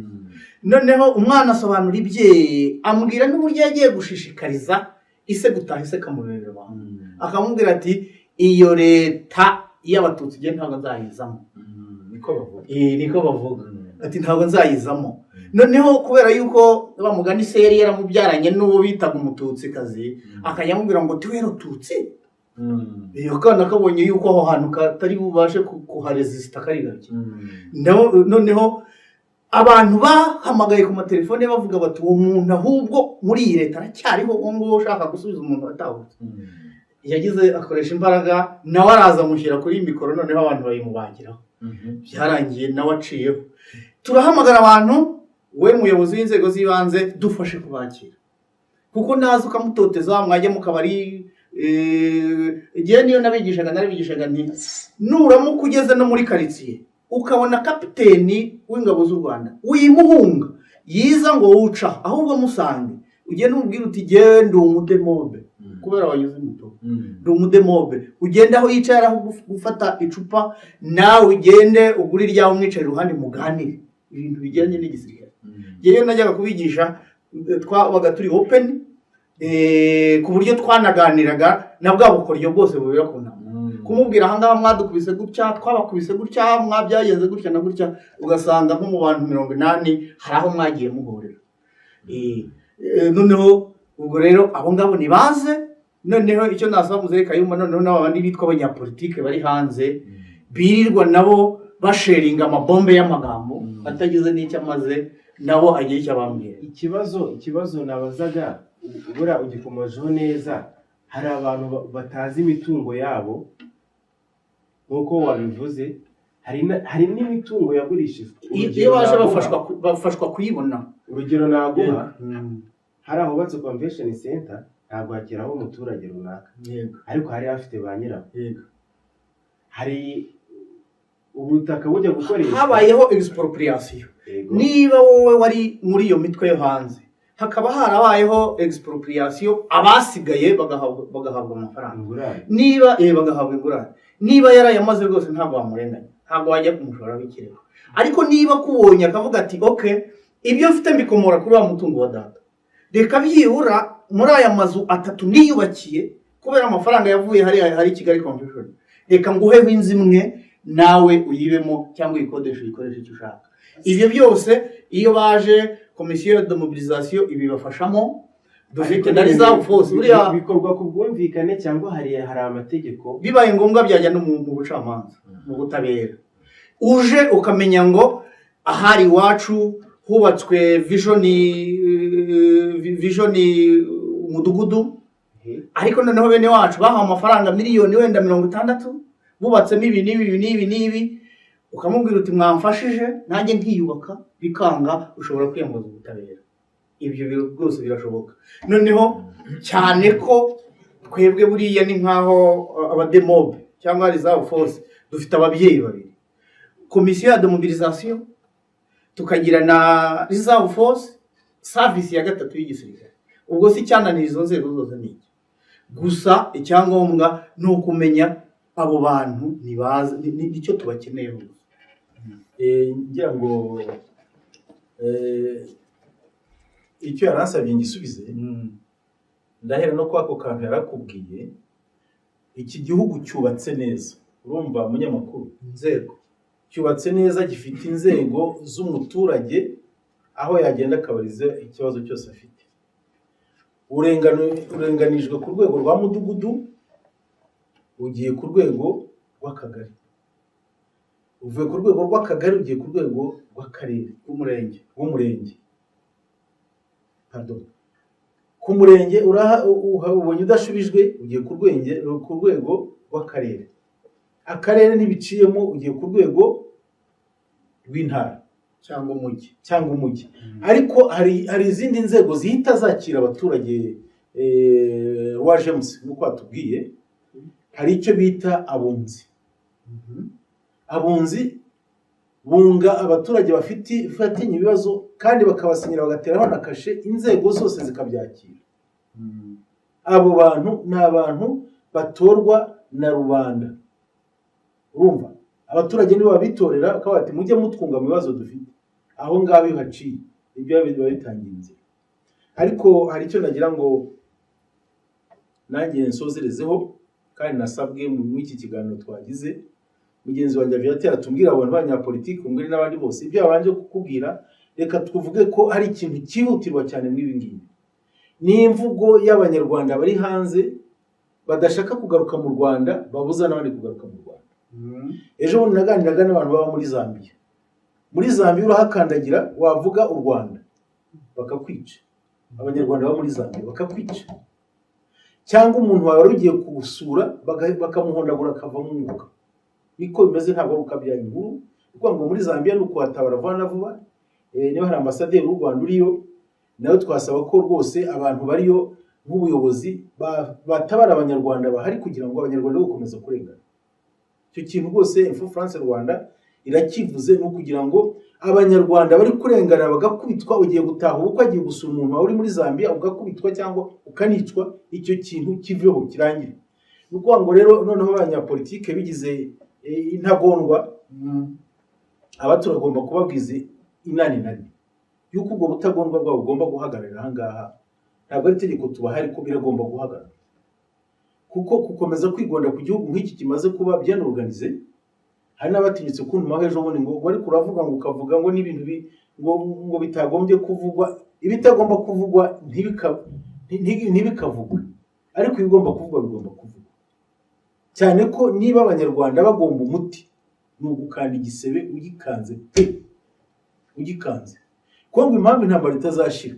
Noneho umwana asobanura ibye, ambwira n'uburyo yagiye gushishikariza ise gutaha, ise kamubera abantu, akamubwira ati iyo leta y'abatutsi je ntabwo nzayizamo. Niko bavuga ati ntabwo nzayizamo. Noneho kubera yuko bamugani se yari yaramubyaranye n'uwo bitaga umututsi kazi, akanyamubwira ngo tiwero tutsi, iyo kana kabonye yuko aho hantu katari bubashe kuharesista kari gake. Noneho abantu bahamagaye ku matelefone bavuga bati uwo muntu ahubwo muri iyi leta aracyariho, ngo ushaka gusubiza umuntu watahutse. Yagize akoresha imbaraga, nawe araza mushyira kuri mikoro, noneho abantu bayimubagiraho. Byarangiye nawe aciyeho. Turahamagara abantu, we muyobozi w'inzego z'ibanze, dufashe kubakira, kuko naza ukamutoteza, mwajya mu kabari. Igihe niyo nabigishaga nti nuramuka ugeze no muri quartier ukabona kapiteni w'ingabo z'u Rwanda, uyimuhunga yiza ngo wuca, ahubwo musange ugende umubwira uti genda umudemobe, kubera wanyuze muto, ndi umudemobe, ugende aho yicara aho gufata icupa, nawe ugende uguri ryaho umwicaye iruhande muganire ibintu bijyanye n'igisirikare. Yewe najyaga kubigisha, twabaga turi open, ku buryo twanaganiraga na bwa bukoryo bwose bubera ku nama, kumubwira aha ngaha mwadukubise gutya, twabakubise gutya, mwabyagenze gutya na gutya, ugasanga nko mu bantu 80 hari aho mwagiye muhurira. Noneho ubwo rero abo ngabo nibaze, noneho icyo nasaba muzereka yumva, noneho n'abandi bitwa abanyapolitike bari hanze birirwa nabo basheringa amabombe y'amagambo atagize n'icyo amaze, nabo agiye icyo bambwira. Ikibazo nabazaga, ubura ugikomojeho neza, hari abantu batazi imitungo yabo nkuko wabivuze, hari n'imitungo yagurishijwe. Iyo baje bafashwa kuyibona. Urugero naguha, hari aho hubatse convention center, ntabwo hakiraho umuturage runaka, ariko hari afite ba nyiraho. Hari ubutaka bujya gukoresha, habayeho expropriation. Niba wowe wari muri iyo mitwe yo hanze, hakaba harabayeho expropriation, abasigaye bagahabwa amafaranga. Niba bagahabwa ingurane, niba yarayamaze rwose ntabwo bamurenganya. ntabwo wajya kumushora w'ikirego. Ariko niba kubonye akavuga ati okay, ibyo mfite mbikomora kuri wa mutungo wa data, reka byibura muri aya mazu 3 niyubakiye kubera amafaranga yavuye hari Kigali Convention, reka nguheho inzu imwe nawe uyibemo cyangwa uyikodesha uyikoresha icyo ushaka. Ibyo byose iyo baje komisiyo de mobilisation ibibafashamo, dufite na reserve force buriya bikorwa ku bwumvikane cyangwa hari amategeko, bibaye ngombwa byajya no mu bucamanza mu butabera. Uje ukamenya ngo ahari iwacu hubatswe vision umudugudu, ariko noneho bene wacu bahawe amafaranga miliyoni wenda 60 bubatsemo ibi n'ibi, ukamubwira uti mwamfashije nanjye nkiyubaka, bikanga, ushobora kwiyambaza ubutabera. Ibyo rwose birashoboka. Noneho cyane ko twebwe buriya ni nkaho abademobe cyangwa reserve force dufite ababyeyi babiri, komisiyo ya demobilisation tukagira na reserve force, service ya gatatu y'igisirikare. Ubwo si cyananira izo nzego zose n'iki, gusa icyangombwa ni ukumenya abo bantu nibaza nicyo tubakeneyeho. Ngira ngo icyo yaransabye ngisubize, ndahera no kwako kantu yarakubwiye. Iki gihugu cyubatse neza, urumva munyamakuru, inzego cyubatse neza, gifite inzego z'umuturage aho yagenda akabariza ikibazo cyose afite. Urenganijwe ku rwego rwa mudugudu, ugiye ku rwego rw'akagari, uvuye ku rwego rw'akagari ugiye ku rwego rw'akarere, rw'umurenge. Pardon, ku murenge ubonye udashubijwe ugiye ku rwego rw'akarere, akarere ntibiciyemo ugiye ku rwego rw'intara cyangwa umujyi. Ariko hari izindi nzego zihita zakira abaturage. Wa James nuko atubwiye, hari icyo bita abunzi. Abunzi bunga abaturage bafitinya ibibazo kandi bakabasinyira bagateraho na kashe, inzego zose zikabyakira. Abo bantu ni abantu batorwa na rubanda. Urumva, abaturage nibo babitorera bakaba bati mujye mutwunga mu bibazo dufite. Aho ngaho haciye ibyo biba bitangiye inzira. Ariko hari icyo nagira ngo nanjye nsozerezeho kandi nasabwe mu iki kiganiro twagize. Mugenzi wanjye Viateur atubwira abantu b'abanyapolitiki umwe n'abandi bose ibyo abanje kukubwira, reka tuvuge ko ari ikintu cyihutirwa cyane muri ibi ngibi. Ni imvugo y'Abanyarwanda bari hanze badashaka kugaruka mu Rwanda, babuza n'abandi kugaruka mu Rwanda. Ejo bundi naganiraga n'abantu baba muri Zambia. Muri Zambia urahakandagira wavuga u Rwanda bakakwica. Abanyarwanda baba muri Zambia bakakwica. Cyangwa umuntu wawe ugiye kuwusura bakamuhondagura akava mu mwuka. Niko bimeze, ntabwo ari ukabyaye inkuru. Kuko ngo muri Zambia ni ukuhatabara vuba na vuba. Niba hari ambasaderi w'u Rwanda uriyo, nawe twasaba ko rwose abantu bariyo nk'ubuyobozi batabara Abanyarwanda bahari kugira ngo Abanyarwanda bakomeze kurengana. Icyo kintu rwose Info France Rwanda irakivuze, no kugira ngo Abanyarwanda bari kurengana bagakubitwa, ugiye gutaha ubukwe agiye gusura umuntu wawe uri muri Zambia ugakubitwa cyangwa ukanicwa, icyo kintu kiveho kirangire. Nuko ngo rero noneho abanyapolitike bigize intagondwa, abaturagomba kubabwize inani yuko ubwo butagondwa bwabo bugomba guhagarara aha ngaha. Ntabwo ari itegeko tubahari ko biragomba guhagarara, kuko gukomeza kwigonda ku gihugu nk'iki kimaze kuba bien organisé. Hari n'abatinyutse kuntumaho ejo bundi ngo bari kuravuga ngo ukavuga ngo n'ibintu ngo bitagombye kuvugwa, ibitagomba kuvugwa ntibikavugwe, ariko ibigomba kuvugwa bigomba kuvugwa. Cyane ko niba Abanyarwanda bagomba umuti, ni ugukanda igisebe ugikanze. Kuko impamvu intambara itazashira,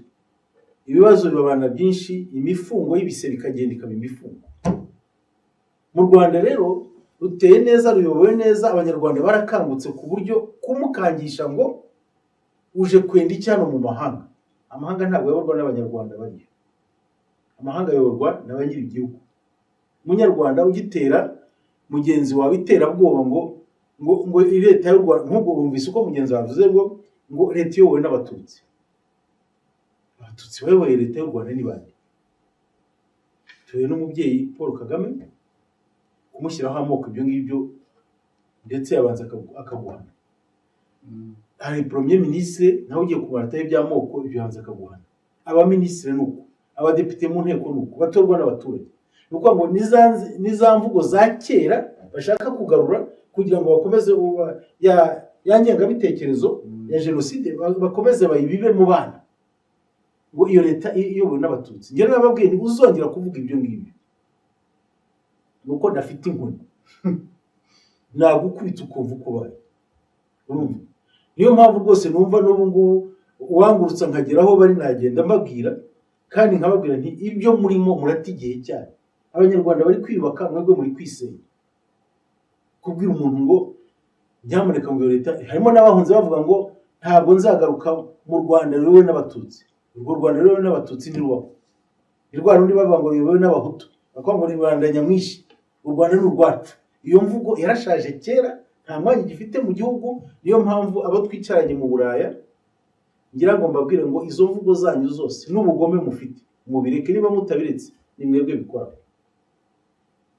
ibibazo bibabana byinshi, imifungo y'ibisebe ikagenda ikaba imifungo. Mu Rwanda rero ruteye neza, ruyobowe neza, Abanyarwanda barakangutse ku buryo kumukangisha ngo uje kwenda icyano mu mahanga. Amahanga ntabwo yayoborwa n'Abanyarwanda bariyo, amahanga yayoborwa n'abanyiri igihugu. Munyarwanda ugitera mugenzi wawe iterabwoba ngo leta y'u Rwanda, nk'ubwo bumvise uko mugenzi wavuze ngo leta iyobowe n'Abatutsi. Abatutsi bayoboye leta y'u Rwanda ni bande? Tuwe n'umubyeyi Paul Kagame kumushyiraho amoko, ibyo ngibyo ndetse yabanza akaguhana. Hari premier ministre nawe ugiye kumarata iby'amoko ibyo yabanza akaguhana. Abaminisitiri nuko, abadepite mu nteko nuko, batorwa n'abaturage. Nuko ngo nizamvugo za kera bashaka kugarura kugira ngo bakomeze yangenga bitekerezo ya genocide bakomeze bayibibe mu bana. Ngo iyo leta iyobowe n'abatutsi. Ngero nababwiye ni uzongera kuvuga ibyo ngibyo. Nuko ndafite inkoni. Nagukubita ukumva uko urumva. Niyo mpamvu rwose numva n'ubu ngubu uwangurutsa nkageraho bari nagenda mbabwira kandi nkababwira nti ibyo murimo muratigiye cyane. Abanyarwanda bari kwiyubaka mwebwe muri kwisenya. Kubwira umuntu ngo nyamuneka ngo leta harimo n'abahunze bavuga ngo ntabwo nzagaruka mu Rwanda ruyobowe n'abatutsi. Urwo Rwanda ruyobowe n'abatutsi ntirubaho. Irwa rundi bavuga ngo ruyobowe n'abahutu. Bakwa ngo ni Rwanda nyamwishi. U Rwanda ni urwacu. Iyo mvugo yarashaje kera nta mwanya gifite mu gihugu. Niyo mpamvu abo twicaranye mu Buraya ngira ngo mbabwire ngo izo mvugo zanyu zose n'ubugome mufite mubireke, niba mutabiretse ni mwebwe bikora.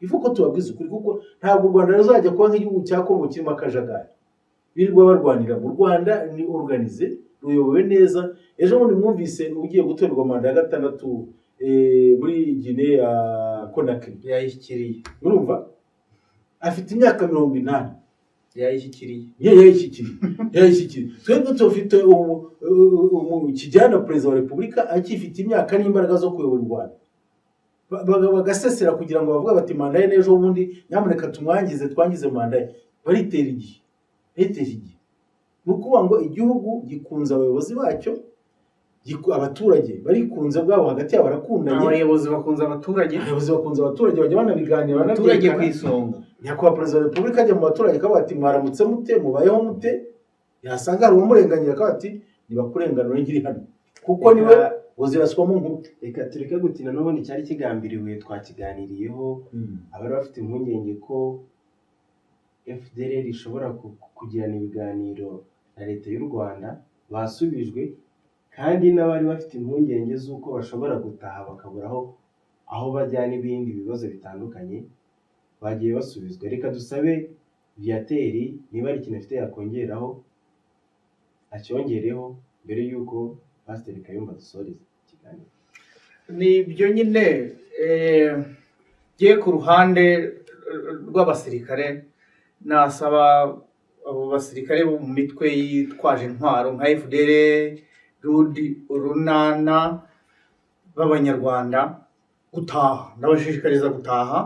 Ivuko tubabwiza ukuri kuko ntabwo u Rwanda ruzajya kuba nk'igihugu cya Kongo kirimo akajagari birirwa barwanira. Mu Rwanda ni organize, ruyobowe neza. Ejo bundi mwumvise ugiye gutorerwa manda ya 6 muri Guinée ya Conakry yayishyikiriye. Urumva afite imyaka 80 yayishyikiriye. Twebwe tufite kijyana perezida wa repubulika akifite imyaka n'imbaraga zo kuyobora u Rwanda. Bagasesera kugira ngo bavuga bati manda ye n'ejo bundi nyamuneka twangize manda ye. Baritera igihe. Ni ukuvuga ngo igihugu gikunze abayobozi bacyo, abaturage barikunze bwabo hagati yabo barakundanye. Abayobozi bakunze abaturage bajya banabiganira abaturage ku isonga. Nyakubahwa perezida wa repubulika ajya mu baturage akavuga ati mwaramutse mute, mubayeho mute. Yasanga hari umurenganyira akavuga ati nibakurenganure ngiri hano kuko niwe uziraswamo nk'uko. Reka tureke gutina n'ubundi cyari kigambiriwe twakiganiriyeho. Abari bafite impungenge ko FDLR ishobora kugirana ibiganiro na leta y'u Rwanda basubijwe, kandi n'abari bafite impungenge z'uko bashobora gutaha bakaburaho aho bajya n'ibindi bibazo bitandukanye bagiye basubizwa. Reka dusabe Viateri niba ari ikintu afite yakongeraho acyongereho mbere y'uko Pastor Kayumba dusoreza ikiganiro. Ni byo nyine giye ku ruhande rw'abasirikare nasaba abo basirikare bo mu mitwe yitwaje intwaro nka FDLR, urunana b'Abanyarwanda gutaha. Ndabashishikariza gutaha.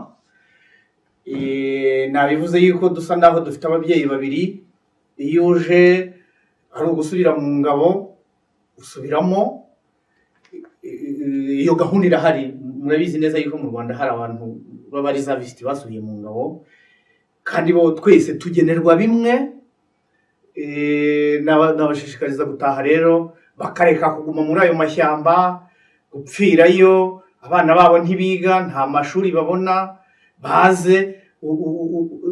Nabivuze yuko dusa naho dufite ababyeyi babiri. Iyo uje ari ugusubira mu ngabo usubiramo. Iyo gahunda irahari. Murabizi neza yuko mu Rwanda hari abantu b'abareservistes basubiye mu ngabo kandi bo twese tugenerwa bimwe. Nabashishikariza gutaha rero bakareka kuguma muri ayo mashyamba gupfirayo. Abana babo ntibiga, nta mashuri babona. Baze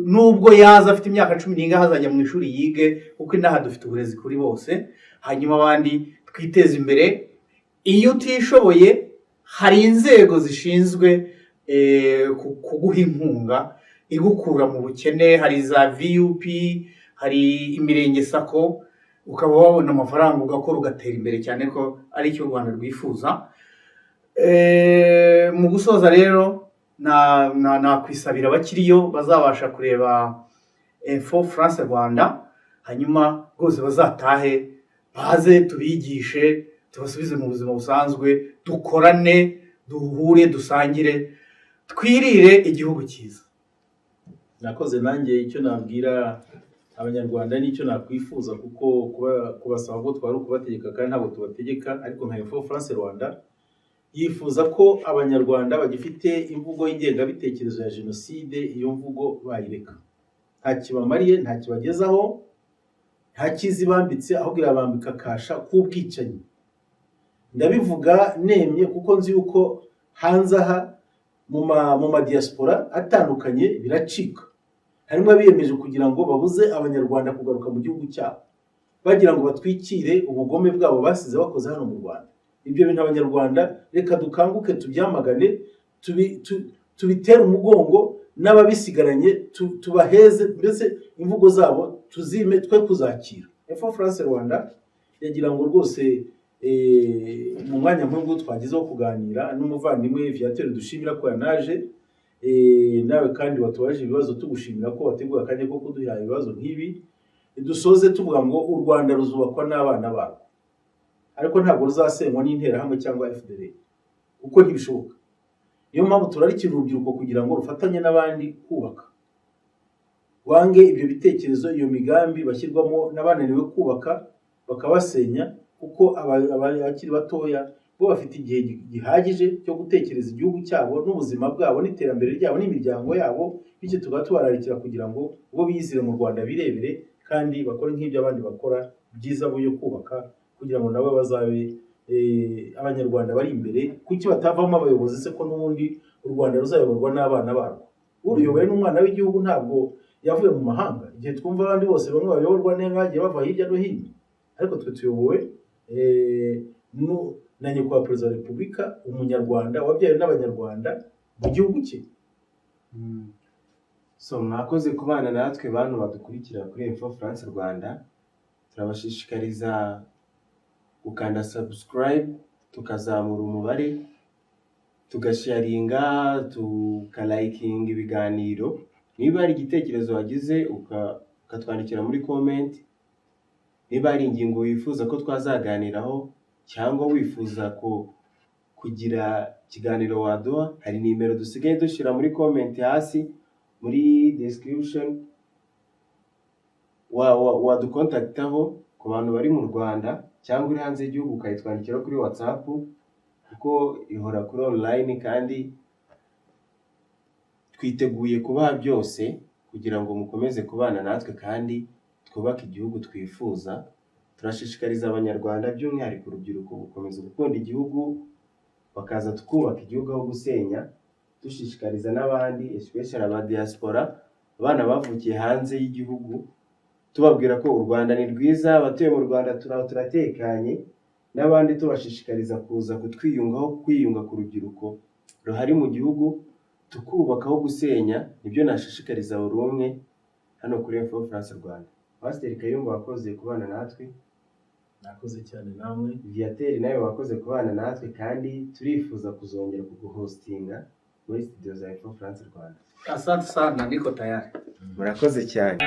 nubwo yaza afite imyaka 10 hazajya mu ishuri yige kuko inaha dufite uburezi kuri bose. Hanyuma abandi twiteze imbere. Iyo utishoboye hari inzego zishinzwe kuguha inkunga igukura mu bukene. Hari za VUP, hari imirenge sako, ukaba wabona amafaranga ugakora ugatera imbere cyane ko ari cyo u Rwanda rwifuza. Mu gusoza rero nakwisabira abakiriyo bazabasha kureba Info France Rwanda, hanyuma rwose bazatahe baze tubigishe tubasubize mu buzima busanzwe, dukorane, duhure, dusangire, twirire igihugu cyiza. Nakoze nanjye icyo nabwira Abanyarwanda n'icyo nakwifuza kuko kubasaba ngo twari kubategeka kandi ntabwo tubategeka, ariko nka Info France Rwanda yifuza ko Abanyarwanda bagifite imvugo y'ingengabitekerezo ya jenoside, iyo mvugo bayireka. Nta kibamariye, nta kibagezaho, nta kizibambitse, ahubwo irabambika kasha k'ubwicanyi. Ndabivuga nemye kuko nzi yuko hanze aha mu madiaspora atandukanye biracika. Harimo abiyemeje kugira ngo babuze Abanyarwanda kugaruka mu gihugu cyabo, bagira ngo batwikire ubugome bwabo basize bakoze hano mu Rwanda. Ibyo bintu Abanyarwanda reka dukanguke tubyamagane, tubitere umugongo n'ababisigaranye tubaheze mbese imvugo zabo tuzime twe kuzakira. Info France Rwanda yagira ngo rwose mu mwanya nk'ubwo twagizeho kuganira n'umuvandimwe Viateur dushimira ko yanaje, nawe kandi watubaje ibibazo tugushimira ko wateguye akanya ko kuduha ibibazo nk'ibi. Dusoze tuvuga ngo u Rwanda ruzubakwa n'abana babo, ariko ntabwo ruzasenywa n'interahamwe cyangwa FDLR kuko ntibishoboka. Niyo mpamvu turarikira urubyiruko kugira ngo rufatanye n'abandi kubaka, wange ibyo bitekerezo, iyo migambi bashyirwamo n'abananiwe kubaka bakabasenya, kuko abakiri batoya bo bafite igihe gihagije cyo gutekereza igihugu cyabo n'ubuzima bwabo n'iterambere ryabo n'imiryango yabo. Bityo tukaba tubararikira kugira ngo bo bizire mu Rwanda birebere kandi bakore nk'ibyo abandi bakora byiza byo kubaka, kugira ngo nabo bazabe Abanyarwanda bari imbere. Kuki batavamo abayobozi se ko n'ubundi u Rwanda ruzayoborwa n'abana barwo? Uruyoboye n'umwana w'igihugu ntabwo yavuye mu mahanga. Igihe twumva abandi bose bamwe bayoborwa neza bagiye bava hirya no hino, ariko twe tuyobowe na nyakubahwa perezida wa repubulika, umunyarwanda wabyaye n'abanyarwanda mu gihugu cye. So mwakoze kubana natwe bantu badukurikira kuri Info France Rwanda. Turabashishikariza gukanda subscribe, tukazamura umubare, tugasharinga, tukalikinga ibiganiro. Niba hari igitekerezo wagize ukatwandikira muri comment. Niba hari ingingo wifuza ko twazaganiraho cyangwa wifuza ko kugira ikiganiro waduha, hari nimero dusigaye dushyira muri comment hasi muri description. Wadukontaktaho ku bantu bari mu Rwanda cyangwa uri hanze y'igihugu, ukayitwandikira kuri WhatsApp kuko ihora kuri online, kandi twiteguye kubaha byose kugira ngo mukomeze kubana natwe kandi twubake igihugu twifuza. Turashishikariza Abanyarwanda by'umwihariko urubyiruko gukomeza gukunda igihugu, bakaza tukubaka igihugu aho gusenya. Dushishikariza n'abandi especially aba diaspora, abana bavukiye hanze y'igihugu, tubabwira ko u Rwanda ni rwiza, abatuye mu Rwanda turatekanye, n'abandi tubashishikariza kuza kutwiyungaho, kwiyunga ku rubyiruko ruhari mu gihugu, tukubakaho gusenya. Nibyo nashishikariza buri umwe hano kuri Info France Rwanda. Pastor Kayumba wakoze kubana natwe. Nakoze cyane namwe. Viateur nawe wakoze kubana natwe, kandi turifuza kuzongera kuguhostinga muri studio za Info France Rwanda. Asante sana, niko tayari. Murakoze cyane.